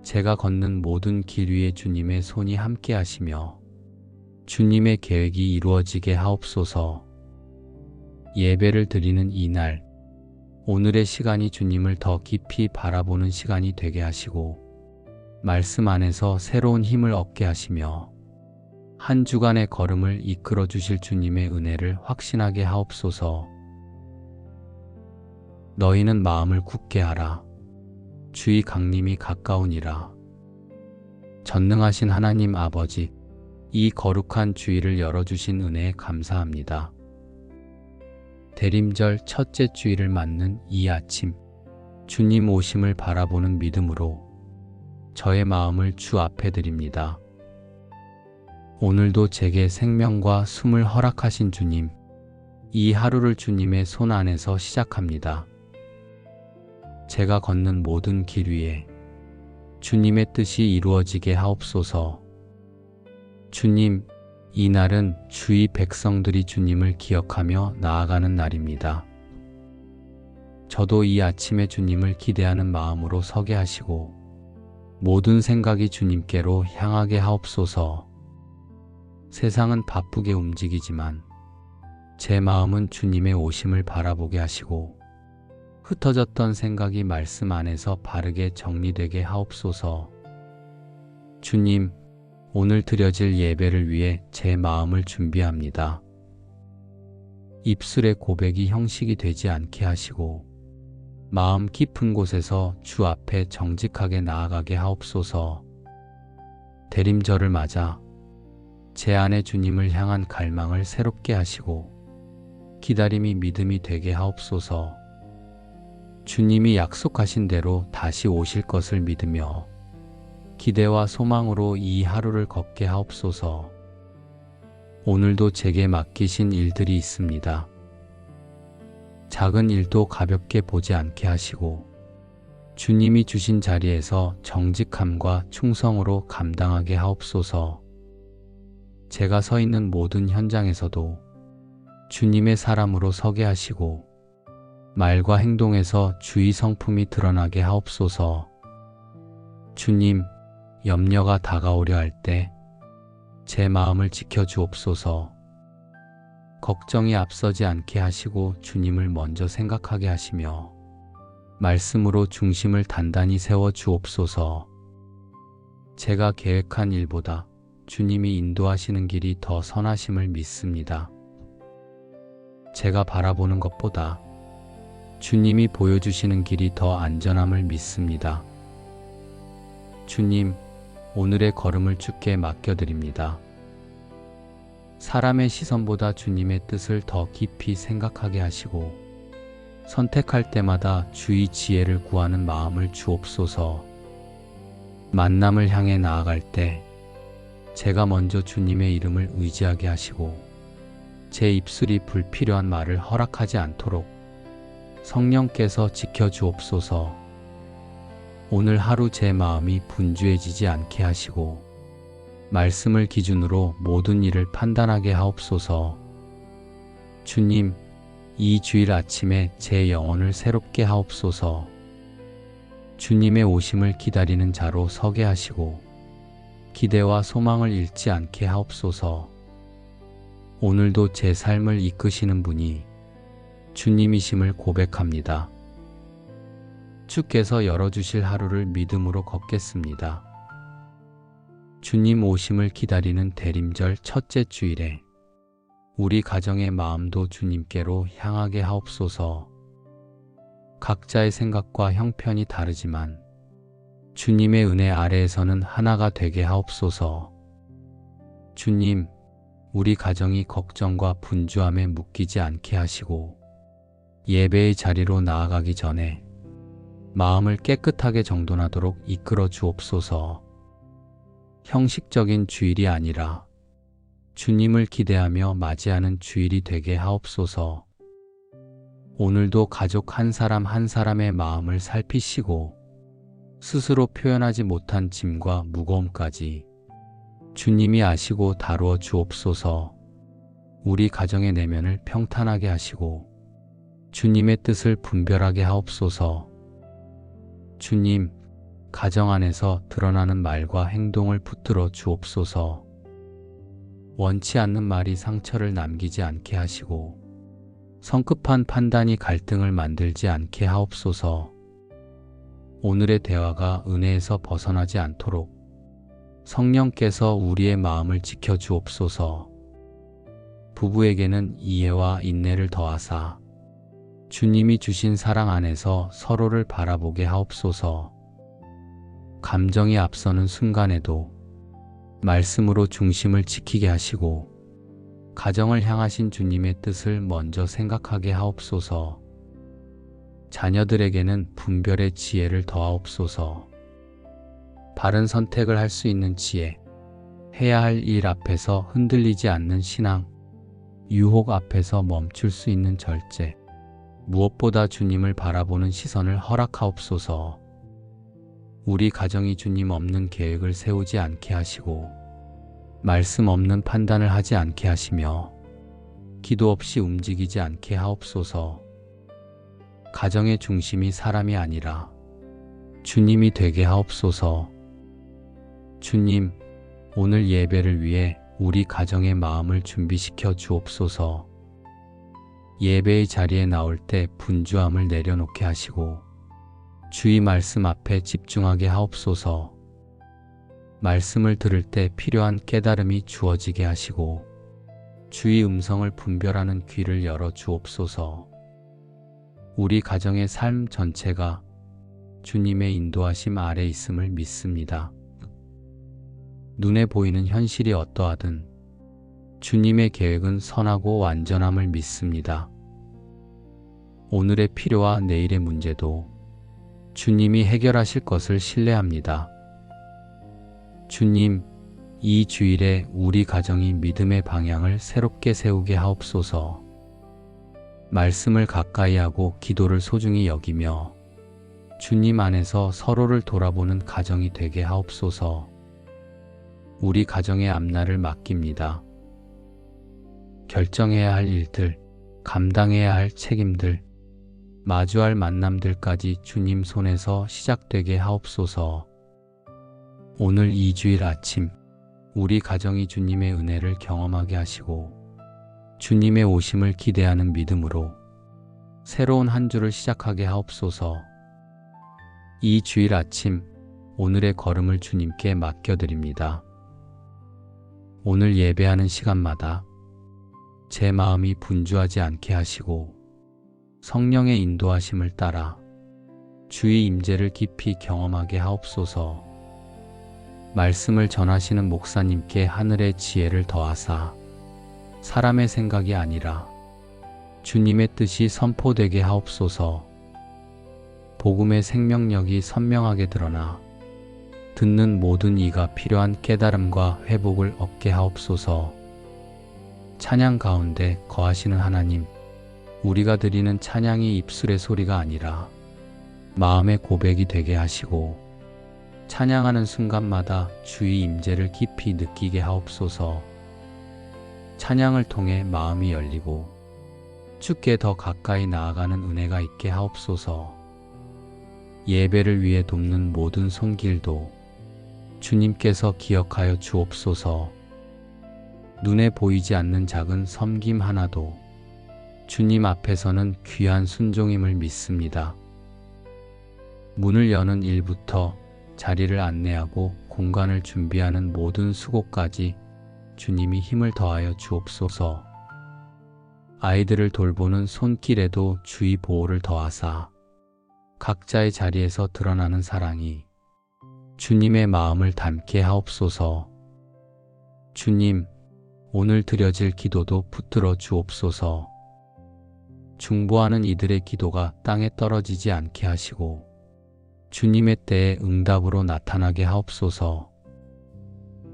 Speaker 1: 제가 걷는 모든 길 위에 주님의 손이 함께 하시며 주님의 계획이 이루어지게 하옵소서. 예배를 드리는 이날, 오늘의 시간이 주님을 더 깊이 바라보는 시간이 되게 하시고 말씀 안에서 새로운 힘을 얻게 하시며 한 주간의 걸음을 이끌어 주실 주님의 은혜를 확신하게 하옵소서. 너희는 마음을 굳게 하라. 주의 강림이 가까우니라. 전능하신 하나님 아버지, 이 거룩한 주일을 열어주신 은혜에 감사합니다. 대림절 첫째 주일을 맞는 이 아침, 주님 오심을 바라보는 믿음으로 저의 마음을 주 앞에 드립니다. 오늘도 제게 생명과 숨을 허락하신 주님, 이 하루를 주님의 손 안에서 시작합니다. 제가 걷는 모든 길 위에 주님의 뜻이 이루어지게 하옵소서. 주님, 이 날은 주의 백성들이 주님을 기억하며 나아가는 날입니다. 저도 이 아침에 주님을 기대하는 마음으로 서게 하시고 모든 생각이 주님께로 향하게 하옵소서. 세상은 바쁘게 움직이지만 제 마음은 주님의 오심을 바라보게 하시고 흩어졌던 생각이 말씀 안에서 바르게 정리되게 하옵소서. 주님, 오늘 드려질 예배를 위해 제 마음을 준비합니다. 입술의 고백이 형식이 되지 않게 하시고 마음 깊은 곳에서 주 앞에 정직하게 나아가게 하옵소서. 대림절을 맞아 제 안에 주님을 향한 갈망을 새롭게 하시고 기다림이 믿음이 되게 하옵소서. 주님이 약속하신 대로 다시 오실 것을 믿으며 기대와 소망으로 이 하루를 걷게 하옵소서. 오늘도 제게 맡기신 일들이 있습니다. 작은 일도 가볍게 보지 않게 하시고 주님이 주신 자리에서 정직함과 충성으로 감당하게 하옵소서. 제가 서 있는 모든 현장에서도 주님의 사람으로 서게 하시고 말과 행동에서 주의 성품이 드러나게 하옵소서. 주님, 염려가 다가오려 할 때 제 마음을 지켜주옵소서. 걱정이 앞서지 않게 하시고 주님을 먼저 생각하게 하시며 말씀으로 중심을 단단히 세워 주옵소서. 제가 계획한 일보다 주님이 인도하시는 길이 더 선하심을 믿습니다. 제가 바라보는 것보다 주님이 보여주시는 길이 더 안전함을 믿습니다. 주님, 오늘의 걸음을 주께 맡겨드립니다. 사람의 시선보다 주님의 뜻을 더 깊이 생각하게 하시고 선택할 때마다 주의 지혜를 구하는 마음을 주옵소서. 만남을 향해 나아갈 때 제가 먼저 주님의 이름을 의지하게 하시고 제 입술이 불필요한 말을 허락하지 않도록 성령께서 지켜주옵소서. 오늘 하루 제 마음이 분주해지지 않게 하시고 말씀을 기준으로 모든 일을 판단하게 하옵소서. 주님, 이 주일 아침에 제 영혼을 새롭게 하옵소서. 주님의 오심을 기다리는 자로 서게 하시고 기대와 소망을 잃지 않게 하옵소서. 오늘도 제 삶을 이끄시는 분이 주님이심을 고백합니다. 주께서 열어주실 하루를 믿음으로 걷겠습니다. 주님 오심을 기다리는 대림절 첫째 주일에 우리 가정의 마음도 주님께로 향하게 하옵소서. 각자의 생각과 형편이 다르지만 주님의 은혜 아래에서는 하나가 되게 하옵소서. 주님, 우리 가정이 걱정과 분주함에 묶이지 않게 하시고 예배의 자리로 나아가기 전에 마음을 깨끗하게 정돈하도록 이끌어 주옵소서. 형식적인 주일이 아니라 주님을 기대하며 맞이하는 주일이 되게 하옵소서. 오늘도 가족 한 사람 한 사람의 마음을 살피시고 스스로 표현하지 못한 짐과 무거움까지 주님이 아시고 다루어 주옵소서. 우리 가정의 내면을 평탄하게 하시고 주님의 뜻을 분별하게 하옵소서. 주님, 가정 안에서 드러나는 말과 행동을 붙들어 주옵소서. 원치 않는 말이 상처를 남기지 않게 하시고 성급한 판단이 갈등을 만들지 않게 하옵소서. 오늘의 대화가 은혜에서 벗어나지 않도록 성령께서 우리의 마음을 지켜 주옵소서. 부부에게는 이해와 인내를 더하사 주님이 주신 사랑 안에서 서로를 바라보게 하옵소서. 감정이 앞서는 순간에도 말씀으로 중심을 지키게 하시고 가정을 향하신 주님의 뜻을 먼저 생각하게 하옵소서. 자녀들에게는 분별의 지혜를 더하옵소서. 바른 선택을 할 수 있는 지혜, 해야 할 일 앞에서 흔들리지 않는 신앙, 유혹 앞에서 멈출 수 있는 절제, 무엇보다 주님을 바라보는 시선을 허락하옵소서. 우리 가정이 주님 없는 계획을 세우지 않게 하시고 말씀 없는 판단을 하지 않게 하시며 기도 없이 움직이지 않게 하옵소서. 가정의 중심이 사람이 아니라 주님이 되게 하옵소서. 주님, 오늘 예배를 위해 우리 가정의 마음을 준비시켜 주옵소서. 예배의 자리에 나올 때 분주함을 내려놓게 하시고 주의 말씀 앞에 집중하게 하옵소서. 말씀을 들을 때 필요한 깨달음이 주어지게 하시고 주의 음성을 분별하는 귀를 열어 주옵소서. 우리 가정의 삶 전체가 주님의 인도하심 아래 있음을 믿습니다. 눈에 보이는 현실이 어떠하든 주님의 계획은 선하고 완전함을 믿습니다. 오늘의 필요와 내일의 문제도 주님이 해결하실 것을 신뢰합니다. 주님, 이 주일에 우리 가정이 믿음의 방향을 새롭게 세우게 하옵소서. 말씀을 가까이 하고 기도를 소중히 여기며 주님 안에서 서로를 돌아보는 가정이 되게 하옵소서. 우리 가정의 앞날을 맡깁니다. 결정해야 할 일들, 감당해야 할 책임들, 마주할 만남들까지 주님 손에서 시작되게 하옵소서. 오늘 이 주일 아침 우리 가정이 주님의 은혜를 경험하게 하시고 주님의 오심을 기대하는 믿음으로 새로운 한 주를 시작하게 하옵소서. 이 주일 아침 오늘의 걸음을 주님께 맡겨드립니다. 오늘 예배하는 시간마다 제 마음이 분주하지 않게 하시고 성령의 인도하심을 따라 주의 임재를 깊이 경험하게 하옵소서. 말씀을 전하시는 목사님께 하늘의 지혜를 더하사 사람의 생각이 아니라 주님의 뜻이 선포되게 하옵소서. 복음의 생명력이 선명하게 드러나 듣는 모든 이가 필요한 깨달음과 회복을 얻게 하옵소서. 찬양 가운데 거하시는 하나님, 우리가 드리는 찬양이 입술의 소리가 아니라 마음의 고백이 되게 하시고 찬양하는 순간마다 주의 임재를 깊이 느끼게 하옵소서. 찬양을 통해 마음이 열리고 주께 더 가까이 나아가는 은혜가 있게 하옵소서. 예배를 위해 돕는 모든 손길도 주님께서 기억하여 주옵소서. 눈에 보이지 않는 작은 섬김 하나도 주님 앞에서는 귀한 순종임을 믿습니다. 문을 여는 일부터 자리를 안내하고 공간을 준비하는 모든 수고까지 주님이 힘을 더하여 주옵소서. 아이들을 돌보는 손길에도 주의 보호를 더하사 각자의 자리에서 드러나는 사랑이 주님의 마음을 담게 하옵소서. 주님, 오늘 드려질 기도도 붙들어 주옵소서. 중보하는 이들의 기도가 땅에 떨어지지 않게 하시고 주님의 때에 응답으로 나타나게 하옵소서.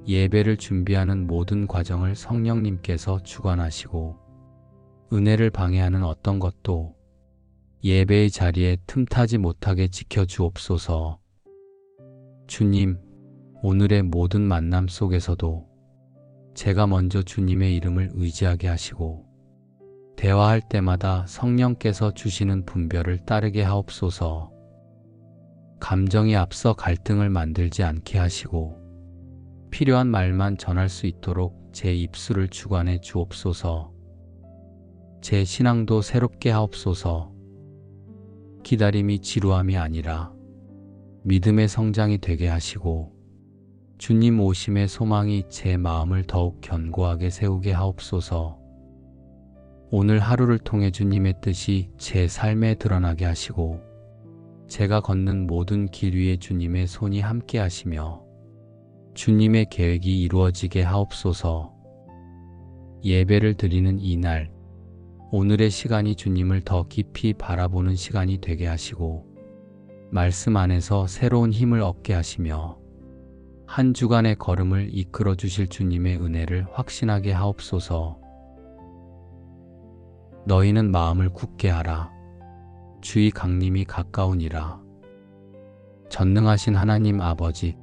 Speaker 1: 예배를 준비하는 모든 과정을 성령님께서 주관하시고 은혜를 방해하는 어떤 것도 예배의 자리에 틈타지 못하게 지켜주옵소서. 주님, 오늘의 모든 만남 속에서도 제가 먼저 주님의 이름을 의지하게 하시고 대화할 때마다 성령께서 주시는 분별을 따르게 하옵소서. 감정이 앞서 갈등을 만들지 않게 하시고 필요한 말만 전할 수 있도록 제 입술을 주관해 주옵소서. 제 신앙도 새롭게 하옵소서. 기다림이 지루함이 아니라 믿음의 성장이 되게 하시고 주님 오심의 소망이 제 마음을 더욱 견고하게 세우게 하옵소서. 오늘 하루를 통해 주님의 뜻이 제 삶에 드러나게 하시고 제가 걷는 모든 길 위에 주님의 손이 함께 하시며 주님의 계획이 이루어지게 하옵소서. 예배를 드리는 이날, 오늘의 시간이 주님을 더 깊이 바라보는 시간이 되게 하시고 말씀 안에서 새로운 힘을 얻게 하시며 한 주간의 걸음을 이끌어 주실 주님의 은혜를 확신하게 하옵소서. 너희는 마음을 굳게 하라. 주의 강림이 가까우니라. 전능하신 하나님 아버지,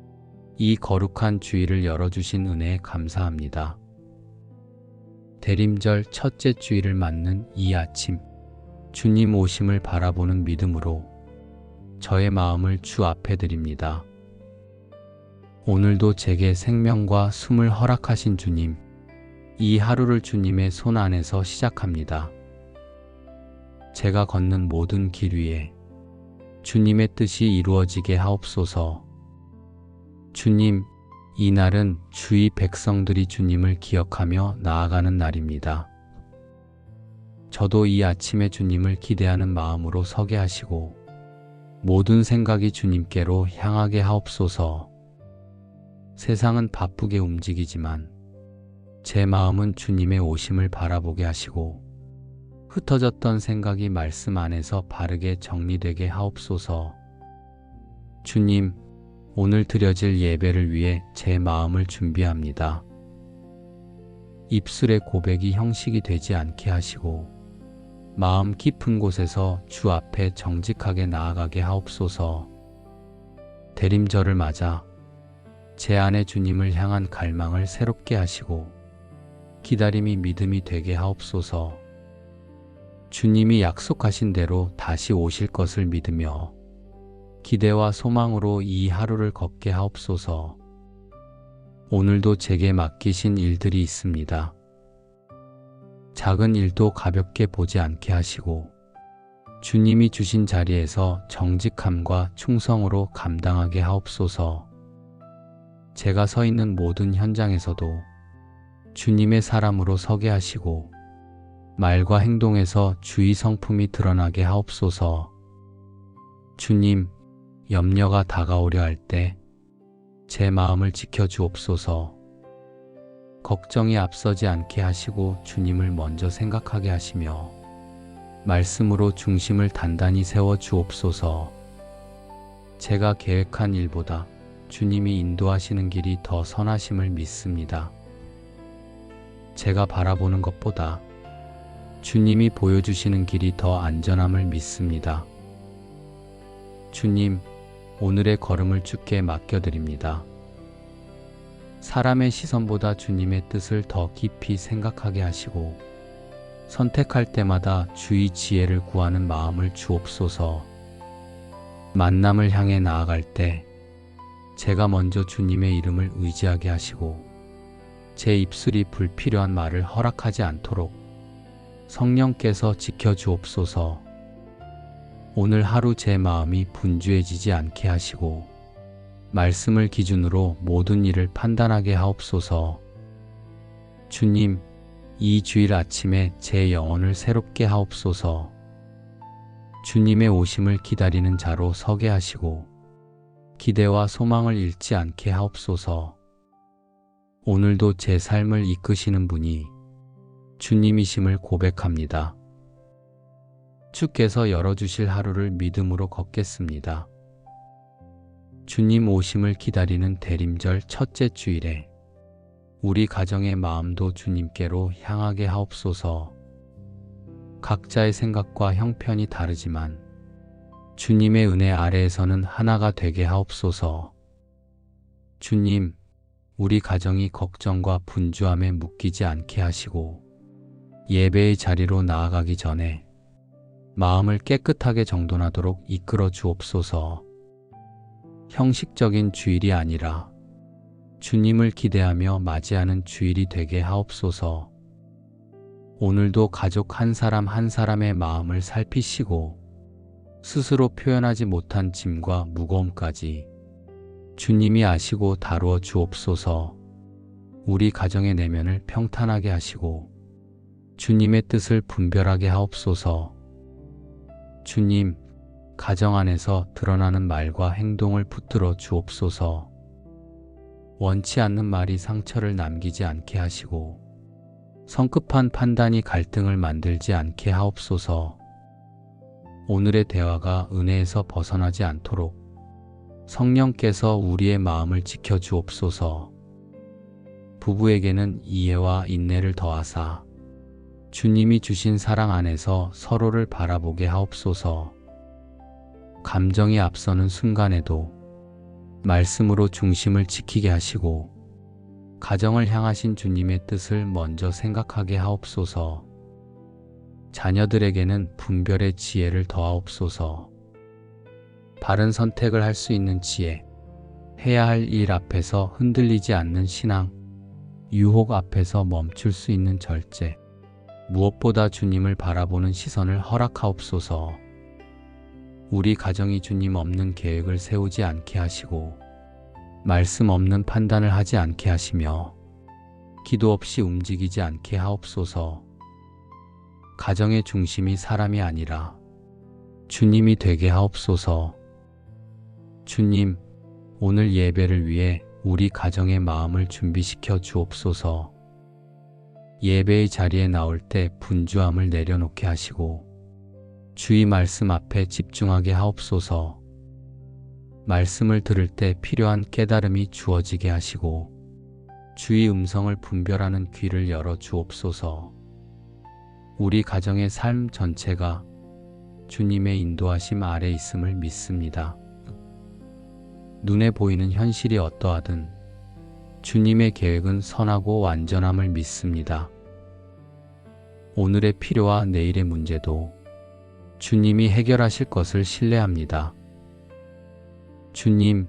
Speaker 1: 이 거룩한 주일을 열어주신 은혜에 감사합니다. 대림절 첫째 주일을 맞는 이 아침, 주님 오심을 바라보는 믿음으로 저의 마음을 주 앞에 드립니다. 오늘도 제게 생명과 숨을 허락하신 주님, 이 하루를 주님의 손 안에서 시작합니다. 제가 걷는 모든 길 위에 주님의 뜻이 이루어지게 하옵소서. 주님, 이 날은 주의 백성들이 주님을 기억하며 나아가는 날입니다. 저도 이 아침에 주님을 기대하는 마음으로 서게 하시고 모든 생각이 주님께로 향하게 하옵소서. 세상은 바쁘게 움직이지만 제 마음은 주님의 오심을 바라보게 하시고 흩어졌던 생각이 말씀 안에서 바르게 정리되게 하옵소서. 주님, 오늘 드려질 예배를 위해 제 마음을 준비합니다. 입술의 고백이 형식이 되지 않게 하시고 마음 깊은 곳에서 주 앞에 정직하게 나아가게 하옵소서. 대림절을 맞아 제 안에 주님을 향한 갈망을 새롭게 하시고 기다림이 믿음이 되게 하옵소서. 주님이 약속하신 대로 다시 오실 것을 믿으며 기대와 소망으로 이 하루를 걷게 하옵소서. 오늘도 제게 맡기신 일들이 있습니다. 작은 일도 가볍게 보지 않게 하시고 주님이 주신 자리에서 정직함과 충성으로 감당하게 하옵소서. 제가 서 있는 모든 현장에서도 주님의 사람으로 서게 하시고 말과 행동에서 주의 성품이 드러나게 하옵소서. 주님, 염려가 다가오려 할 때 제 마음을 지켜주옵소서. 걱정이 앞서지 않게 하시고 주님을 먼저 생각하게 하시며 말씀으로 중심을 단단히 세워 주옵소서. 제가 계획한 일보다 주님이 인도하시는 길이 더 선하심을 믿습니다. 제가 바라보는 것보다 주님이 보여주시는 길이 더 안전함을 믿습니다. 주님, 오늘의 걸음을 주께 맡겨드립니다. 사람의 시선보다 주님의 뜻을 더 깊이 생각하게 하시고 선택할 때마다 주의 지혜를 구하는 마음을 주옵소서. 만남을 향해 나아갈 때 제가 먼저 주님의 이름을 의지하게 하시고 제 입술이 불필요한 말을 허락하지 않도록 성령께서 지켜주옵소서. 오늘 하루 제 마음이 분주해지지 않게 하시고 말씀을 기준으로 모든 일을 판단하게 하옵소서. 주님, 이 주일 아침에 제 영혼을 새롭게 하옵소서. 주님의 오심을 기다리는 자로 서게 하시고 기대와 소망을 잃지 않게 하옵소서. 오늘도 제 삶을 이끄시는 분이 주님이심을 고백합니다. 주께서 열어주실 하루를 믿음으로 걷겠습니다. 주님 오심을 기다리는 대림절 첫째 주일에 우리 가정의 마음도 주님께로 향하게 하옵소서. 각자의 생각과 형편이 다르지만 주님의 은혜 아래에서는 하나가 되게 하옵소서. 주님, 우리 가정이 걱정과 분주함에 묶이지 않게 하시고 예배의 자리로 나아가기 전에 마음을 깨끗하게 정돈하도록 이끌어 주옵소서. 형식적인 주일이 아니라 주님을 기대하며 맞이하는 주일이 되게 하옵소서. 오늘도 가족 한 사람 한 사람의 마음을 살피시고 스스로 표현하지 못한 짐과 무거움까지 주님이 아시고 다루어 주옵소서. 우리 가정의 내면을 평탄하게 하시고 주님의 뜻을 분별하게 하옵소서. 주님, 가정 안에서 드러나는 말과 행동을 붙들어 주옵소서. 원치 않는 말이 상처를 남기지 않게 하시고 성급한 판단이 갈등을 만들지 않게 하옵소서. 오늘의 대화가 은혜에서 벗어나지 않도록 성령께서 우리의 마음을 지켜 주옵소서. 부부에게는 이해와 인내를 더하사 주님이 주신 사랑 안에서 서로를 바라보게 하옵소서. 감정이 앞서는 순간에도 말씀으로 중심을 지키게 하시고 가정을 향하신 주님의 뜻을 먼저 생각하게 하옵소서. 자녀들에게는 분별의 지혜를 더하옵소서. 바른 선택을 할 수 있는 지혜, 해야 할 일 앞에서 흔들리지 않는 신앙, 유혹 앞에서 멈출 수 있는 절제, 무엇보다 주님을 바라보는 시선을 허락하옵소서. 우리 가정이 주님 없는 계획을 세우지 않게 하시고 말씀 없는 판단을 하지 않게 하시며 기도 없이 움직이지 않게 하옵소서. 가정의 중심이 사람이 아니라 주님이 되게 하옵소서. 주님, 오늘 예배를 위해 우리 가정의 마음을 준비시켜 주옵소서. 예배의 자리에 나올 때 분주함을 내려놓게 하시고 주의 말씀 앞에 집중하게 하옵소서. 말씀을 들을 때 필요한 깨달음이 주어지게 하시고 주의 음성을 분별하는 귀를 열어 주옵소서. 우리 가정의 삶 전체가 주님의 인도하심 아래 있음을 믿습니다. 눈에 보이는 현실이 어떠하든 주님의 계획은 선하고 완전함을 믿습니다. 오늘의 필요와 내일의 문제도 주님이 해결하실 것을 신뢰합니다. 주님,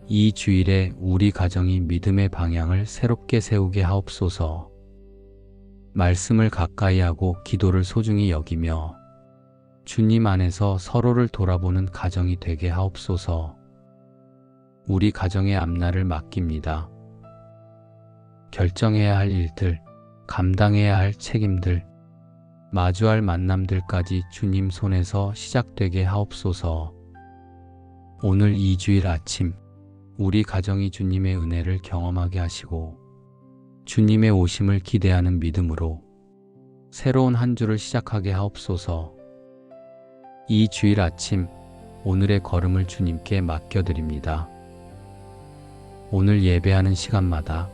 Speaker 1: 이 주일에 우리 가정이 믿음의 방향을 새롭게 세우게 하옵소서. 말씀을 가까이 하고 기도를 소중히 여기며 주님 안에서 서로를 돌아보는 가정이 되게 하옵소서. 우리 가정의 앞날을 맡깁니다. 결정해야 할 일들, 감당해야 할 책임들, 마주할 만남들까지 주님 손에서 시작되게 하옵소서. 오늘 이 주일 아침 우리 가정이 주님의 은혜를 경험하게 하시고 주님의 오심을 기대하는 믿음으로 새로운 한 주를 시작하게 하옵소서. 이 주일 아침 오늘의 걸음을 주님께 맡겨드립니다. 오늘 예배하는 시간마다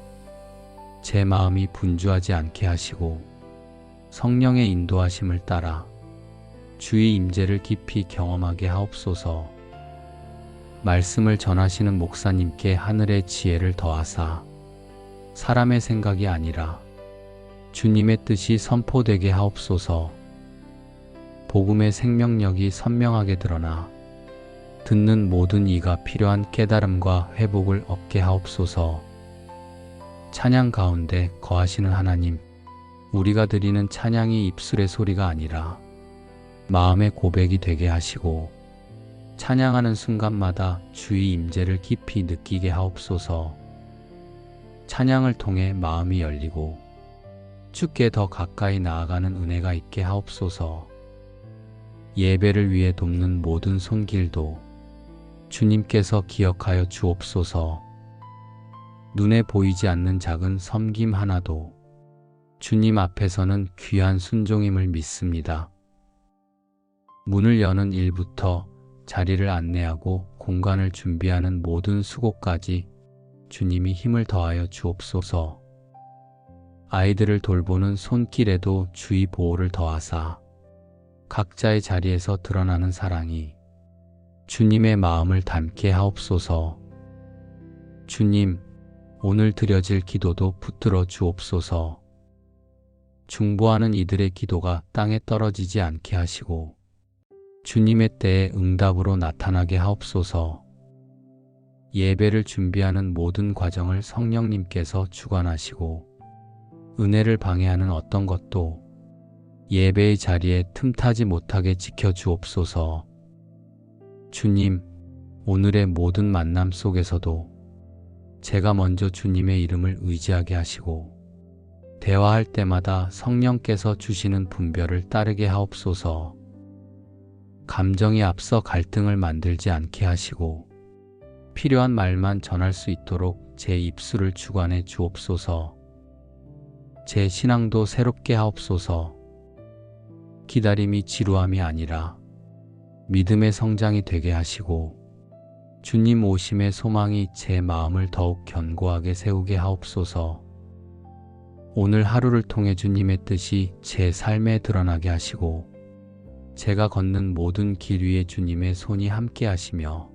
Speaker 1: 제 마음이 분주하지 않게 하시고 성령의 인도하심을 따라 주의 임재를 깊이 경험하게 하옵소서. 말씀을 전하시는 목사님께 하늘의 지혜를 더하사 사람의 생각이 아니라 주님의 뜻이 선포되게 하옵소서. 복음의 생명력이 선명하게 드러나 듣는 모든 이가 필요한 깨달음과 회복을 얻게 하옵소서. 찬양 가운데 거하시는 하나님, 우리가 드리는 찬양이 입술의 소리가 아니라 마음의 고백이 되게 하시고 찬양하는 순간마다 주의 임재를 깊이 느끼게 하옵소서. 찬양을 통해 마음이 열리고 주께 더 가까이 나아가는 은혜가 있게 하옵소서. 예배를 위해 돕는 모든 손길도 주님께서 기억하여 주옵소서. 눈에 보이지 않는 작은 섬김 하나도 주님 앞에서는 귀한 순종임을 믿습니다. 문을 여는 일부터 자리를 안내하고 공간을 준비하는 모든 수고까지 주님이 힘을 더하여 주옵소서. 아이들을 돌보는 손길에도 주의 보호를 더하사 각자의 자리에서 드러나는 사랑이 주님의 마음을 담게 하옵소서. 주님, 오늘 드려질 기도도 붙들어 주옵소서. 중보하는 이들의 기도가 땅에 떨어지지 않게 하시고 주님의 때에 응답으로 나타나게 하옵소서. 예배를 준비하는 모든 과정을 성령님께서 주관하시고 은혜를 방해하는 어떤 것도 예배의 자리에 틈타지 못하게 지켜주옵소서. 주님, 오늘의 모든 만남 속에서도 제가 먼저 주님의 이름을 의지하게 하시고 대화할 때마다 성령께서 주시는 분별을 따르게 하옵소서. 감정이 앞서 갈등을 만들지 않게 하시고 필요한 말만 전할 수 있도록 제 입술을 주관해 주옵소서. 제 신앙도 새롭게 하옵소서. 기다림이 지루함이 아니라 믿음의 성장이 되게 하시고 주님 오심의 소망이 제 마음을 더욱 견고하게 세우게 하옵소서. 오늘 하루를 통해 주님의 뜻이 제 삶에 드러나게 하시고 제가 걷는 모든 길 위에 주님의 손이 함께 하시며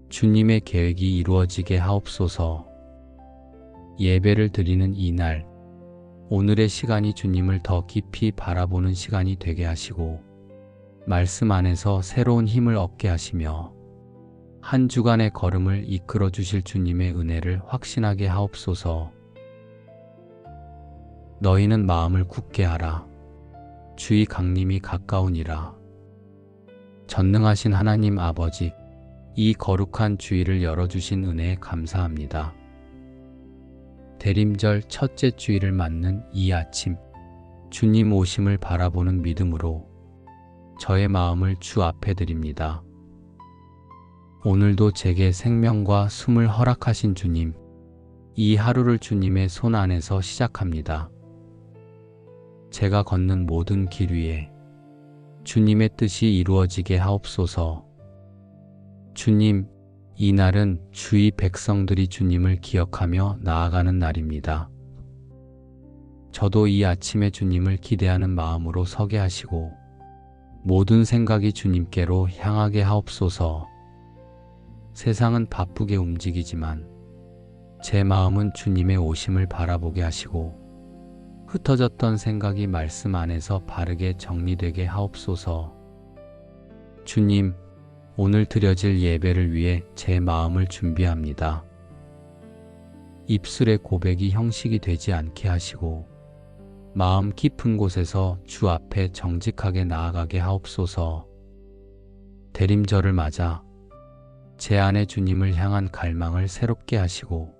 Speaker 1: 주님의 계획이 이루어지게 하옵소서. 예배를 드리는 이날, 오늘의 시간이 주님을 더 깊이 바라보는 시간이 되게 하시고 말씀 안에서 새로운 힘을 얻게 하시며 한 주간의 걸음을 이끌어 주실 주님의 은혜를 확신하게 하옵소서. 너희는 마음을 굳게 하라. 주의 강림이 가까우니라. 전능하신 하나님 아버지, 이 거룩한 주일을 열어주신 은혜에 감사합니다. 대림절 첫째 주일을 맞는 이 아침, 주님 오심을 바라보는 믿음으로 저의 마음을 주 앞에 드립니다. 오늘도 제게 생명과 숨을 허락하신 주님, 이 하루를 주님의 손 안에서 시작합니다. 제가 걷는 모든 길 위에 주님의 뜻이 이루어지게 하옵소서. 주님, 이 날은 주의 백성들이 주님을 기억하며 나아가는 날입니다. 저도 이 아침에 주님을 기대하는 마음으로 서게 하시고 모든 생각이 주님께로 향하게 하옵소서. 세상은 바쁘게 움직이지만 제 마음은 주님의 오심을 바라보게 하시고 흩어졌던 생각이 말씀 안에서 바르게 정리되게 하옵소서. 주님, 오늘 드려질 예배를 위해 제 마음을 준비합니다. 입술의 고백이 형식이 되지 않게 하시고 마음 깊은 곳에서 주 앞에 정직하게 나아가게 하옵소서. 대림절을 맞아 제 안에 주님을 향한 갈망을 새롭게 하시고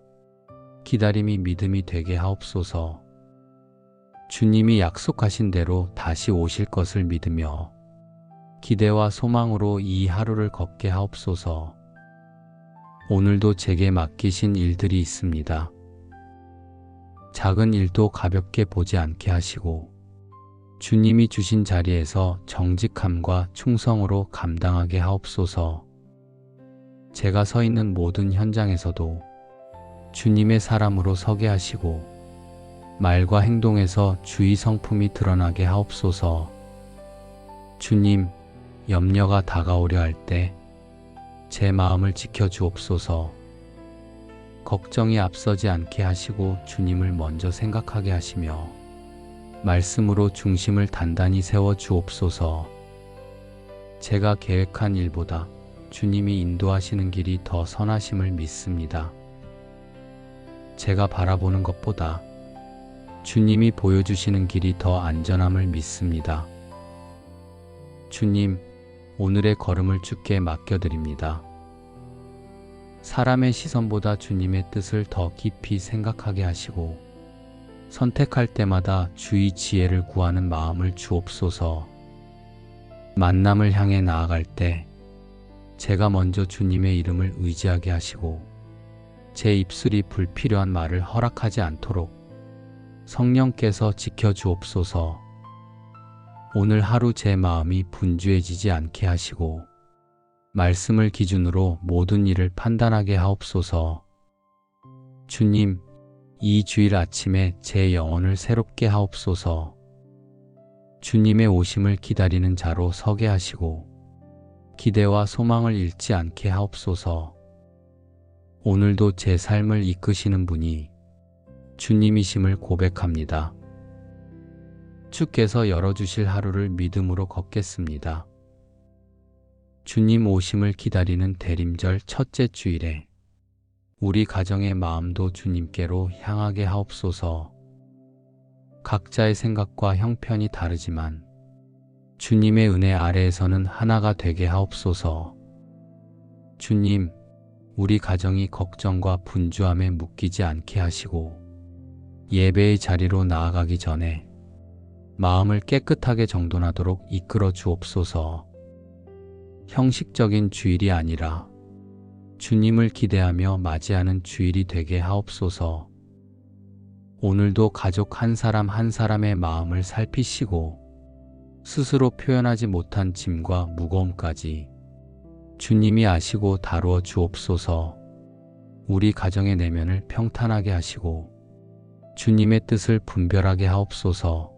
Speaker 1: 기다림이 믿음이 되게 하옵소서. 주님이 약속하신 대로 다시 오실 것을 믿으며 기대와 소망으로 이 하루를 걷게 하옵소서. 오늘도 제게 맡기신 일들이 있습니다. 작은 일도 가볍게 보지 않게 하시고 주님이 주신 자리에서 정직함과 충성으로 감당하게 하옵소서. 제가 서 있는 모든 현장에서도 주님의 사람으로 서게 하시고 말과 행동에서 주의 성품이 드러나게 하옵소서. 주님, 염려가 다가오려 할 때 제 마음을 지켜주옵소서. 걱정이 앞서지 않게 하시고 주님을 먼저 생각하게 하시며 말씀으로 중심을 단단히 세워 주옵소서. 제가 계획한 일보다 주님이 인도하시는 길이 더 선하심을 믿습니다. 제가 바라보는 것보다 주님이 보여주시는 길이 더 안전함을 믿습니다. 주님, 오늘의 걸음을 주께 맡겨드립니다. 사람의 시선보다 주님의 뜻을 더 깊이 생각하게 하시고 선택할 때마다 주의 지혜를 구하는 마음을 주옵소서. 만남을 향해 나아갈 때 제가 먼저 주님의 이름을 의지하게 하시고 제 입술이 불필요한 말을 허락하지 않도록 성령께서 지켜주옵소서. 오늘 하루 제 마음이 분주해지지 않게 하시고 말씀을 기준으로 모든 일을 판단하게 하옵소서. 주님, 이 주일 아침에 제 영혼을 새롭게 하옵소서. 주님의 오심을 기다리는 자로 서게 하시고 기대와 소망을 잃지 않게 하옵소서. 오늘도 제 삶을 이끄시는 분이 주님이심을 고백합니다. 주께서 열어주실 하루를 믿음으로 걷겠습니다. 주님 오심을 기다리는 대림절 첫째 주일에 우리 가정의 마음도 주님께로 향하게 하옵소서. 각자의 생각과 형편이 다르지만 주님의 은혜 아래에서는 하나가 되게 하옵소서. 주님, 우리 가정이 걱정과 분주함에 묶이지 않게 하시고 예배의 자리로 나아가기 전에 마음을 깨끗하게 정돈하도록 이끌어 주옵소서. 형식적인 주일이 아니라 주님을 기대하며 맞이하는 주일이 되게 하옵소서. 오늘도 가족 한 사람 한 사람의 마음을 살피시고 스스로 표현하지 못한 짐과 무거움까지 주님이 아시고 다루어 주옵소서. 우리 가정의 내면을 평탄하게 하시고 주님의 뜻을 분별하게 하옵소서.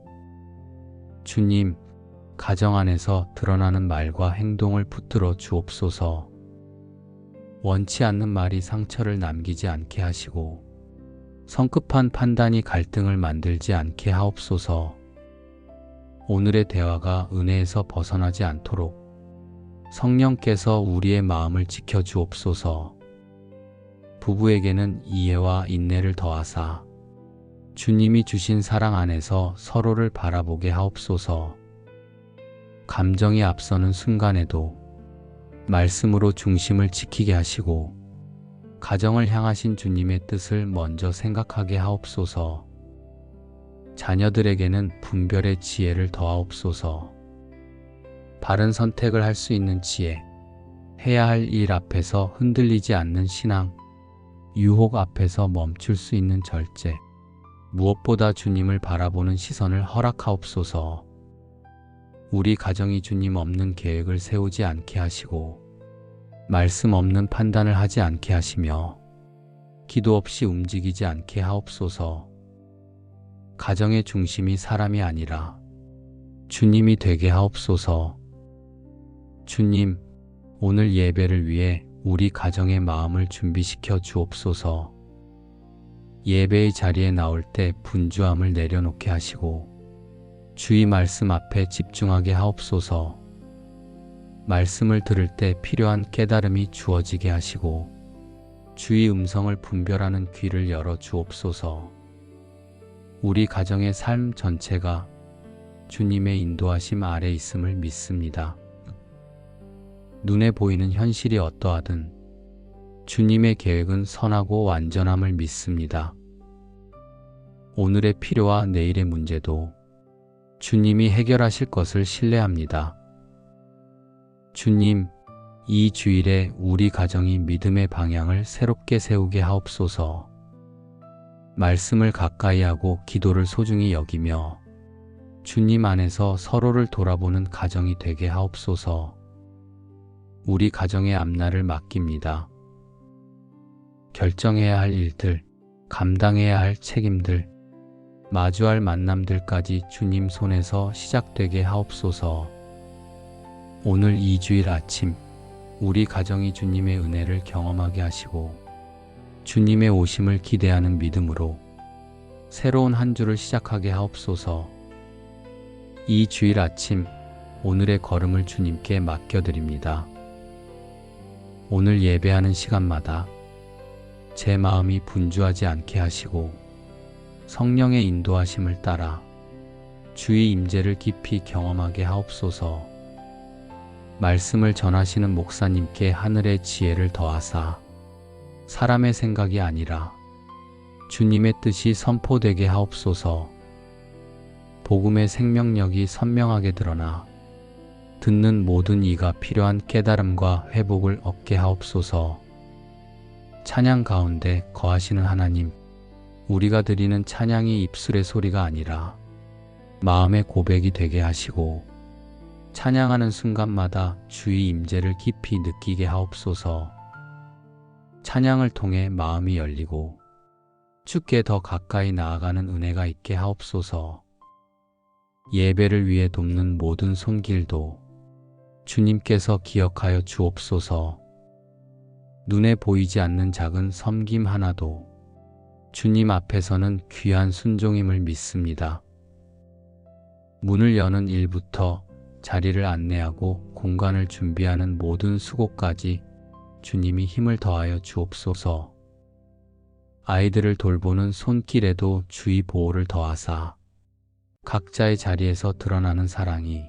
Speaker 1: 주님, 가정 안에서 드러나는 말과 행동을 붙들어 주옵소서. 원치 않는 말이 상처를 남기지 않게 하시고 성급한 판단이 갈등을 만들지 않게 하옵소서. 오늘의 대화가 은혜에서 벗어나지 않도록 성령께서 우리의 마음을 지켜 주옵소서. 부부에게는 이해와 인내를 더하사 주님이 주신 사랑 안에서 서로를 바라보게 하옵소서. 감정이 앞서는 순간에도 말씀으로 중심을 지키게 하시고 가정을 향하신 주님의 뜻을 먼저 생각하게 하옵소서. 자녀들에게는 분별의 지혜를 더하옵소서. 바른 선택을 할 수 있는 지혜, 해야 할 일 앞에서 흔들리지 않는 신앙, 유혹 앞에서 멈출 수 있는 절제, 무엇보다 주님을 바라보는 시선을 허락하옵소서. 우리 가정이 주님 없는 계획을 세우지 않게 하시고 말씀 없는 판단을 하지 않게 하시며 기도 없이 움직이지 않게 하옵소서. 가정의 중심이 사람이 아니라 주님이 되게 하옵소서. 주님, 오늘 예배를 위해 우리 가정의 마음을 준비시켜 주옵소서. 예배의 자리에 나올 때 분주함을 내려놓게 하시고 주의 말씀 앞에 집중하게 하옵소서. 말씀을 들을 때 필요한 깨달음이 주어지게 하시고 주의 음성을 분별하는 귀를 열어 주옵소서. 우리 가정의 삶 전체가 주님의 인도하심 아래 있음을 믿습니다. 눈에 보이는 현실이 어떠하든 주님의 계획은 선하고 완전함을 믿습니다. 오늘의 필요와 내일의 문제도 주님이 해결하실 것을 신뢰합니다. 주님, 이 주일에 우리 가정이 믿음의 방향을 새롭게 세우게 하옵소서. 말씀을 가까이 하고 기도를 소중히 여기며 주님 안에서 서로를 돌아보는 가정이 되게 하옵소서. 우리 가정의 앞날을 맡깁니다. 결정해야 할 일들, 감당해야 할 책임들, 마주할 만남들까지 주님 손에서 시작되게 하옵소서. 오늘 이 주일 아침 우리 가정이 주님의 은혜를 경험하게 하시고 주님의 오심을 기대하는 믿음으로 새로운 한 주를 시작하게 하옵소서. 이 주일 아침 오늘의 걸음을 주님께 맡겨드립니다. 오늘 예배하는 시간마다 제 마음이 분주하지 않게 하시고 성령의 인도하심을 따라 주의 임재를 깊이 경험하게 하옵소서. 말씀을 전하시는 목사님께 하늘의 지혜를 더하사 사람의 생각이 아니라 주님의 뜻이 선포되게 하옵소서. 복음의 생명력이 선명하게 드러나 듣는 모든 이가 필요한 깨달음과 회복을 얻게 하옵소서. 찬양 가운데 거하시는 하나님, 우리가 드리는 찬양이 입술의 소리가 아니라 마음의 고백이 되게 하시고 찬양하는 순간마다 주의 임재를 깊이 느끼게 하옵소서. 찬양을 통해 마음이 열리고 주께 더 가까이 나아가는 은혜가 있게 하옵소서. 예배를 위해 돕는 모든 손길도 주님께서 기억하여 주옵소서. 눈에 보이지 않는 작은 섬김 하나도 주님 앞에서는 귀한 순종임을 믿습니다. 문을 여는 일부터 자리를 안내하고 공간을 준비하는 모든 수고까지 주님이 힘을 더하여 주옵소서. 아이들을 돌보는 손길에도 주의 보호를 더하사 각자의 자리에서 드러나는 사랑이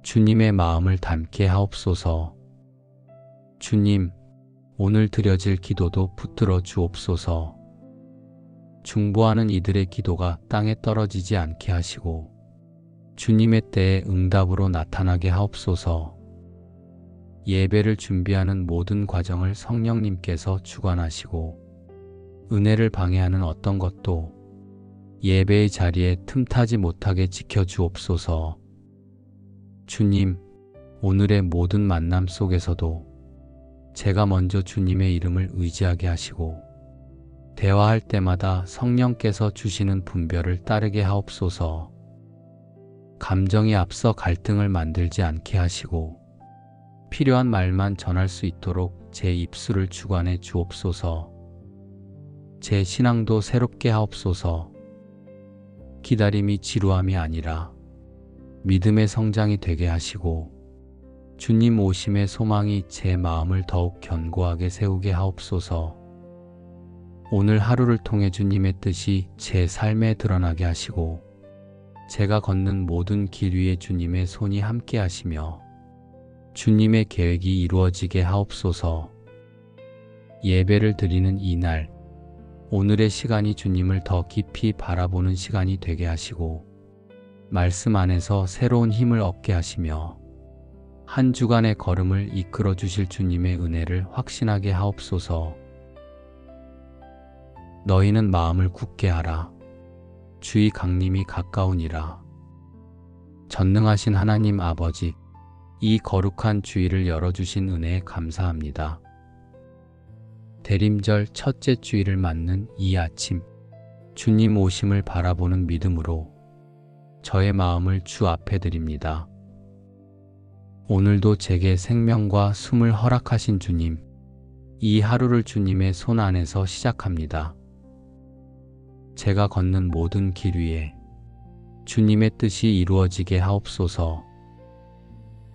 Speaker 1: 주님의 마음을 담게 하옵소서. 주님, 오늘 드려질 기도도 붙들어 주옵소서. 중보하는 이들의 기도가 땅에 떨어지지 않게 하시고 주님의 때에 응답으로 나타나게 하옵소서. 예배를 준비하는 모든 과정을 성령님께서 주관하시고 은혜를 방해하는 어떤 것도 예배의 자리에 틈타지 못하게 지켜주옵소서. 주님, 오늘의 모든 만남 속에서도 제가 먼저 주님의 이름을 의지하게 하시고 대화할 때마다 성령께서 주시는 분별을 따르게 하옵소서. 감정이 앞서 갈등을 만들지 않게 하시고 필요한 말만 전할 수 있도록 제 입술을 주관해 주옵소서. 제 신앙도 새롭게 하옵소서. 기다림이 지루함이 아니라 믿음의 성장이 되게 하시고 주님 오심의 소망이 제 마음을 더욱 견고하게 세우게 하옵소서. 오늘 하루를 통해 주님의 뜻이 제 삶에 드러나게 하시고 제가 걷는 모든 길 위에 주님의 손이 함께 하시며 주님의 계획이 이루어지게 하옵소서. 예배를 드리는 이날, 오늘의 시간이 주님을 더 깊이 바라보는 시간이 되게 하시고 말씀 안에서 새로운 힘을 얻게 하시며 한 주간의 걸음을 이끌어 주실 주님의 은혜를 확신하게 하옵소서. 너희는 마음을 굳게 하라. 주의 강림이 가까우니라. 전능하신 하나님 아버지, 이 거룩한 주일을 열어주신 은혜에 감사합니다. 대림절 첫째 주일을 맞는 이 아침, 주님 오심을 바라보는 믿음으로 저의 마음을 주 앞에 드립니다. 오늘도 제게 생명과 숨을 허락하신 주님, 이 하루를 주님의 손 안에서 시작합니다. 제가 걷는 모든 길 위에 주님의 뜻이 이루어지게 하옵소서.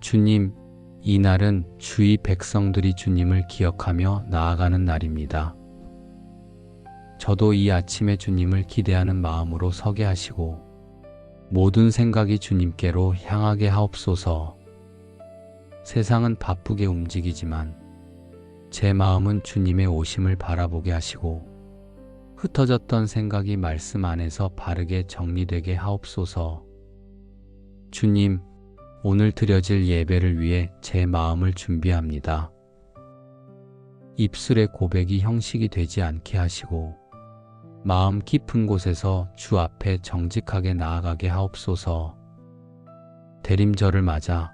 Speaker 1: 주님, 이 날은 주의 백성들이 주님을 기억하며 나아가는 날입니다. 저도 이 아침에 주님을 기대하는 마음으로 서게 하시고 모든 생각이 주님께로 향하게 하옵소서. 세상은 바쁘게 움직이지만 제 마음은 주님의 오심을 바라보게 하시고 흩어졌던 생각이 말씀 안에서 바르게 정리되게 하옵소서. 주님, 오늘 드려질 예배를 위해 제 마음을 준비합니다. 입술의 고백이 형식이 되지 않게 하시고 마음 깊은 곳에서 주 앞에 정직하게 나아가게 하옵소서. 대림절을 맞아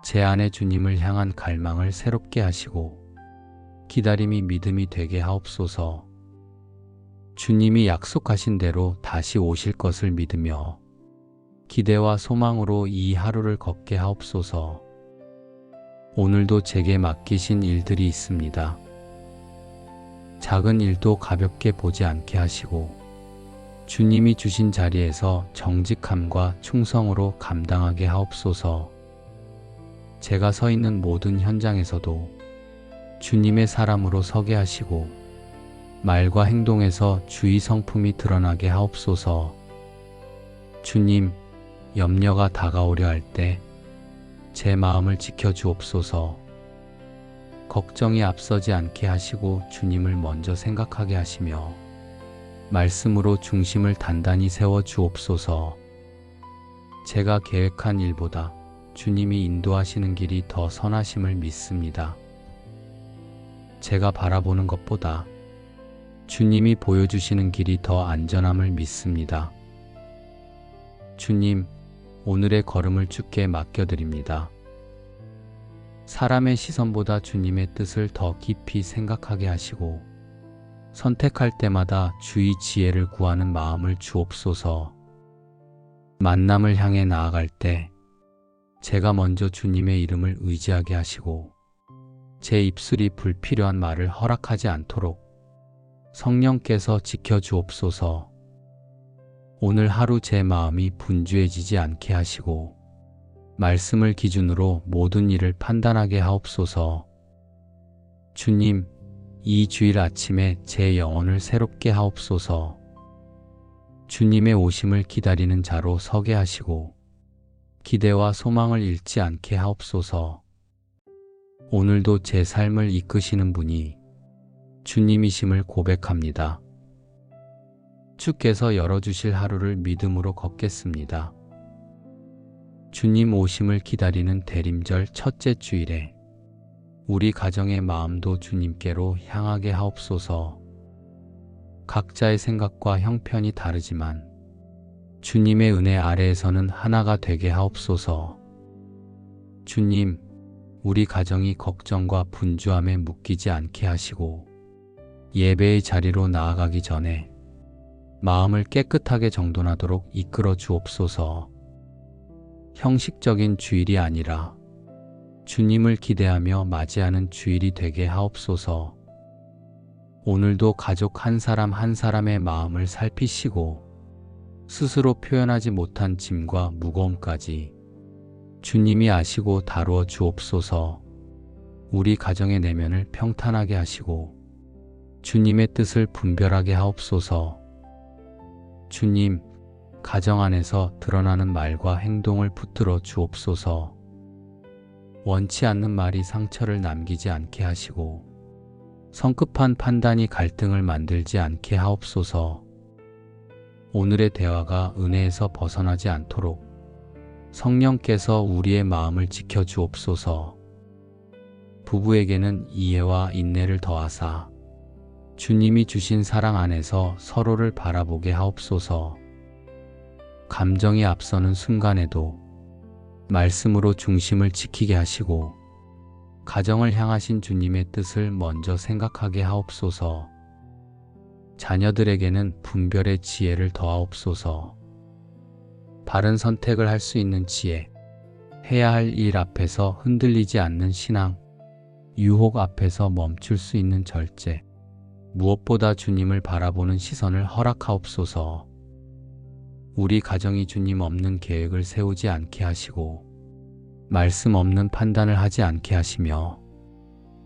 Speaker 1: 제 안에 주님을 향한 갈망을 새롭게 하시고 기다림이 믿음이 되게 하옵소서. 주님이 약속하신 대로 다시 오실 것을 믿으며 기대와 소망으로 이 하루를 걷게 하옵소서. 오늘도 제게 맡기신 일들이 있습니다. 작은 일도 가볍게 보지 않게 하시고 주님이 주신 자리에서 정직함과 충성으로 감당하게 하옵소서. 제가 서 있는 모든 현장에서도 주님의 사람으로 서게 하시고 말과 행동에서 주의 성품이 드러나게 하옵소서. 주님, 염려가 다가오려 할 때 제 마음을 지켜주옵소서. 걱정이 앞서지 않게 하시고 주님을 먼저 생각하게 하시며 말씀으로 중심을 단단히 세워 주옵소서. 제가 계획한 일보다 주님이 인도하시는 길이 더 선하심을 믿습니다. 제가 바라보는 것보다 주님이 보여주시는 길이 더 안전함을 믿습니다. 주님, 오늘의 걸음을 주께 맡겨드립니다. 사람의 시선보다 주님의 뜻을 더 깊이 생각하게 하시고 선택할 때마다 주의 지혜를 구하는 마음을 주옵소서. 만남을 향해 나아갈 때 제가 먼저 주님의 이름을 의지하게 하시고 제 입술이 불필요한 말을 허락하지 않도록 성령께서 지켜주옵소서. 오늘 하루 제 마음이 분주해지지 않게 하시고 말씀을 기준으로 모든 일을 판단하게 하옵소서. 주님, 이 주일 아침에 제 영혼을 새롭게 하옵소서. 주님의 오심을 기다리는 자로 서게 하시고 기대와 소망을 잃지 않게 하옵소서. 오늘도 제 삶을 이끄시는 분이 주님이심을 고백합니다. 주께서 열어주실 하루를 믿음으로 걷겠습니다. 주님 오심을 기다리는 대림절 첫째 주일에 우리 가정의 마음도 주님께로 향하게 하옵소서. 각자의 생각과 형편이 다르지만 주님의 은혜 아래에서는 하나가 되게 하옵소서. 주님, 우리 가정이 걱정과 분주함에 묶이지 않게 하시고 예배의 자리로 나아가기 전에 마음을 깨끗하게 정돈하도록 이끌어 주옵소서. 형식적인 주일이 아니라 주님을 기대하며 맞이하는 주일이 되게 하옵소서. 오늘도 가족 한 사람 한 사람의 마음을 살피시고 스스로 표현하지 못한 짐과 무거움까지 주님이 아시고 다루어 주옵소서. 우리 가정의 내면을 평탄하게 하시고 주님의 뜻을 분별하게 하옵소서. 주님, 가정 안에서 드러나는 말과 행동을 붙들어 주옵소서. 원치 않는 말이 상처를 남기지 않게 하시고 성급한 판단이 갈등을 만들지 않게 하옵소서. 오늘의 대화가 은혜에서 벗어나지 않도록 성령께서 우리의 마음을 지켜 주옵소서. 부부에게는 이해와 인내를 더하사 주님이 주신 사랑 안에서 서로를 바라보게 하옵소서. 감정이 앞서는 순간에도 말씀으로 중심을 지키게 하시고 가정을 향하신 주님의 뜻을 먼저 생각하게 하옵소서. 자녀들에게는 분별의 지혜를 더하옵소서. 바른 선택을 할 수 있는 지혜, 해야 할 일 앞에서 흔들리지 않는 신앙, 유혹 앞에서 멈출 수 있는 절제, 무엇보다 주님을 바라보는 시선을 허락하옵소서. 우리 가정이 주님 없는 계획을 세우지 않게 하시고 말씀 없는 판단을 하지 않게 하시며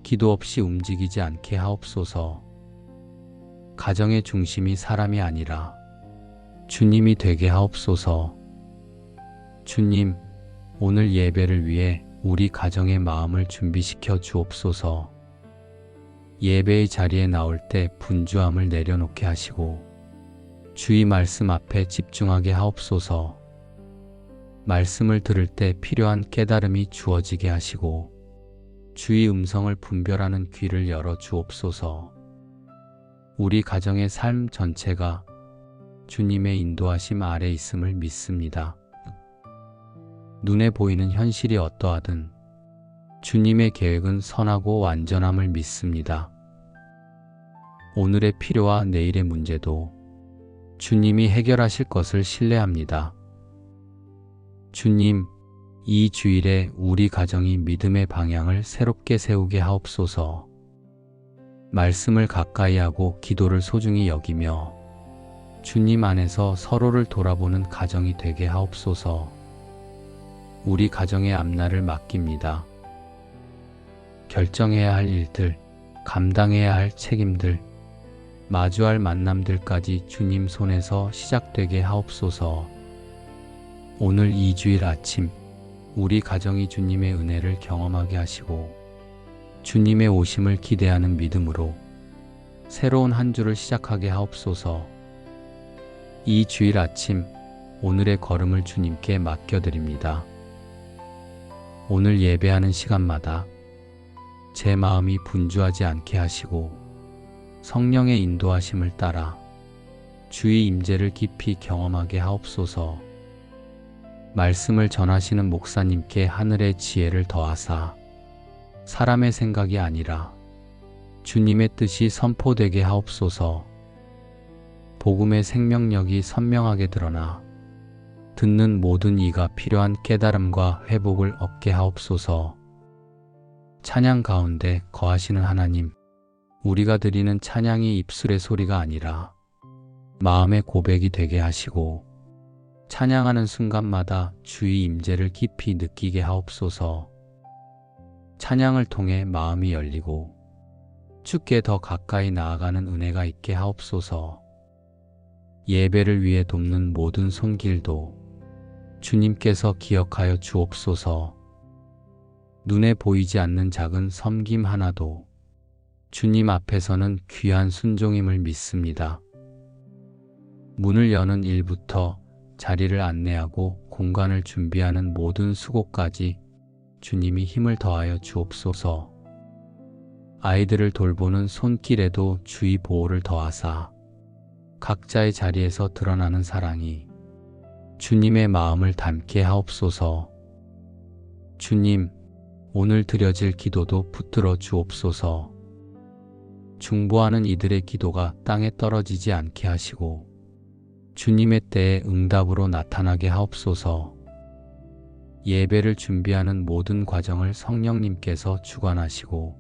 Speaker 1: 기도 없이 움직이지 않게 하옵소서. 가정의 중심이 사람이 아니라 주님이 되게 하옵소서. 주님, 오늘 예배를 위해 우리 가정의 마음을 준비시켜 주옵소서. 예배의 자리에 나올 때 분주함을 내려놓게 하시고 주의 말씀 앞에 집중하게 하옵소서. 말씀을 들을 때 필요한 깨달음이 주어지게 하시고 주의 음성을 분별하는 귀를 열어 주옵소서. 우리 가정의 삶 전체가 주님의 인도하심 아래 있음을 믿습니다. 눈에 보이는 현실이 어떠하든 주님의 계획은 선하고 완전함을 믿습니다. 오늘의 필요와 내일의 문제도 주님이 해결하실 것을 신뢰합니다. 주님, 이 주일에 우리 가정이 믿음의 방향을 새롭게 세우게 하옵소서. 말씀을 가까이 하고 기도를 소중히 여기며 주님 안에서 서로를 돌아보는 가정이 되게 하옵소서. 우리 가정의 앞날을 맡깁니다. 결정해야 할 일들, 감당해야 할 책임들, 마주할 만남들까지 주님 손에서 시작되게 하옵소서. 오늘 이 주일 아침 우리 가정이 주님의 은혜를 경험하게 하시고 주님의 오심을 기대하는 믿음으로 새로운 한 주를 시작하게 하옵소서. 이 주일 아침 오늘의 걸음을 주님께 맡겨드립니다. 오늘 예배하는 시간마다 제 마음이 분주하지 않게 하시고 성령의 인도하심을 따라 주의 임재를 깊이 경험하게 하옵소서. 말씀을 전하시는 목사님께 하늘의 지혜를 더하사 사람의 생각이 아니라 주님의 뜻이 선포되게 하옵소서. 복음의 생명력이 선명하게 드러나 듣는 모든 이가 필요한 깨달음과 회복을 얻게 하옵소서. 찬양 가운데 거하시는 하나님, 우리가 드리는 찬양이 입술의 소리가 아니라 마음의 고백이 되게 하시고 찬양하는 순간마다 주의 임재를 깊이 느끼게 하옵소서. 찬양을 통해 마음이 열리고 주께 더 가까이 나아가는 은혜가 있게 하옵소서. 예배를 위해 돕는 모든 손길도 주님께서 기억하여 주옵소서. 눈에 보이지 않는 작은 섬김 하나도 주님 앞에서는 귀한 순종임을 믿습니다. 문을 여는 일부터 자리를 안내하고 공간을 준비하는 모든 수고까지 주님이 힘을 더하여 주옵소서. 아이들을 돌보는 손길에도 주의 보호를 더하사 각자의 자리에서 드러나는 사랑이 주님의 마음을 담게 하옵소서. 주님, 오늘 드려질 기도도 붙들어 주옵소서. 중보하는 이들의 기도가 땅에 떨어지지 않게 하시고 주님의 때에 응답으로 나타나게 하옵소서. 예배를 준비하는 모든 과정을 성령님께서 주관하시고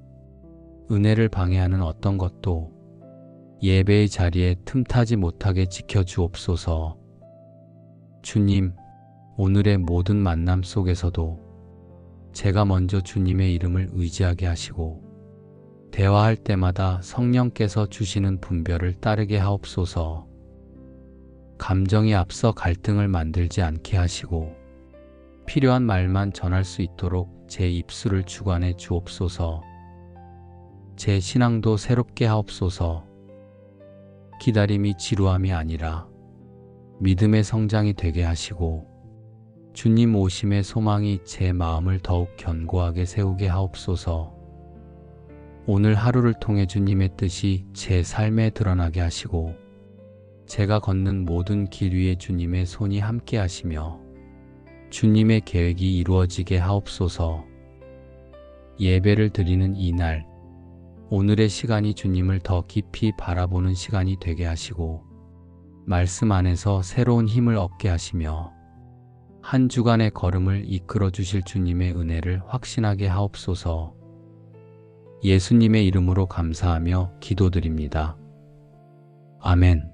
Speaker 1: 은혜를 방해하는 어떤 것도 예배의 자리에 틈타지 못하게 지켜주옵소서. 주님, 오늘의 모든 만남 속에서도 제가 먼저 주님의 이름을 의지하게 하시고 대화할 때마다 성령께서 주시는 분별을 따르게 하옵소서. 감정이 앞서 갈등을 만들지 않게 하시고 필요한 말만 전할 수 있도록 제 입술을 주관해 주옵소서. 제 신앙도 새롭게 하옵소서. 기다림이 지루함이 아니라 믿음의 성장이 되게 하시고 주님 오심의 소망이 제 마음을 더욱 견고하게 세우게 하옵소서. 오늘 하루를 통해 주님의 뜻이 제 삶에 드러나게 하시고 제가 걷는 모든 길 위에 주님의 손이 함께 하시며 주님의 계획이 이루어지게 하옵소서. 예배를 드리는 이날, 오늘의 시간이 주님을 더 깊이 바라보는 시간이 되게 하시고 말씀 안에서 새로운 힘을 얻게 하시며 한 주간의 걸음을 이끌어 주실 주님의 은혜를 확신하게 하옵소서. 예수님의 이름으로 감사하며 기도드립니다. 아멘.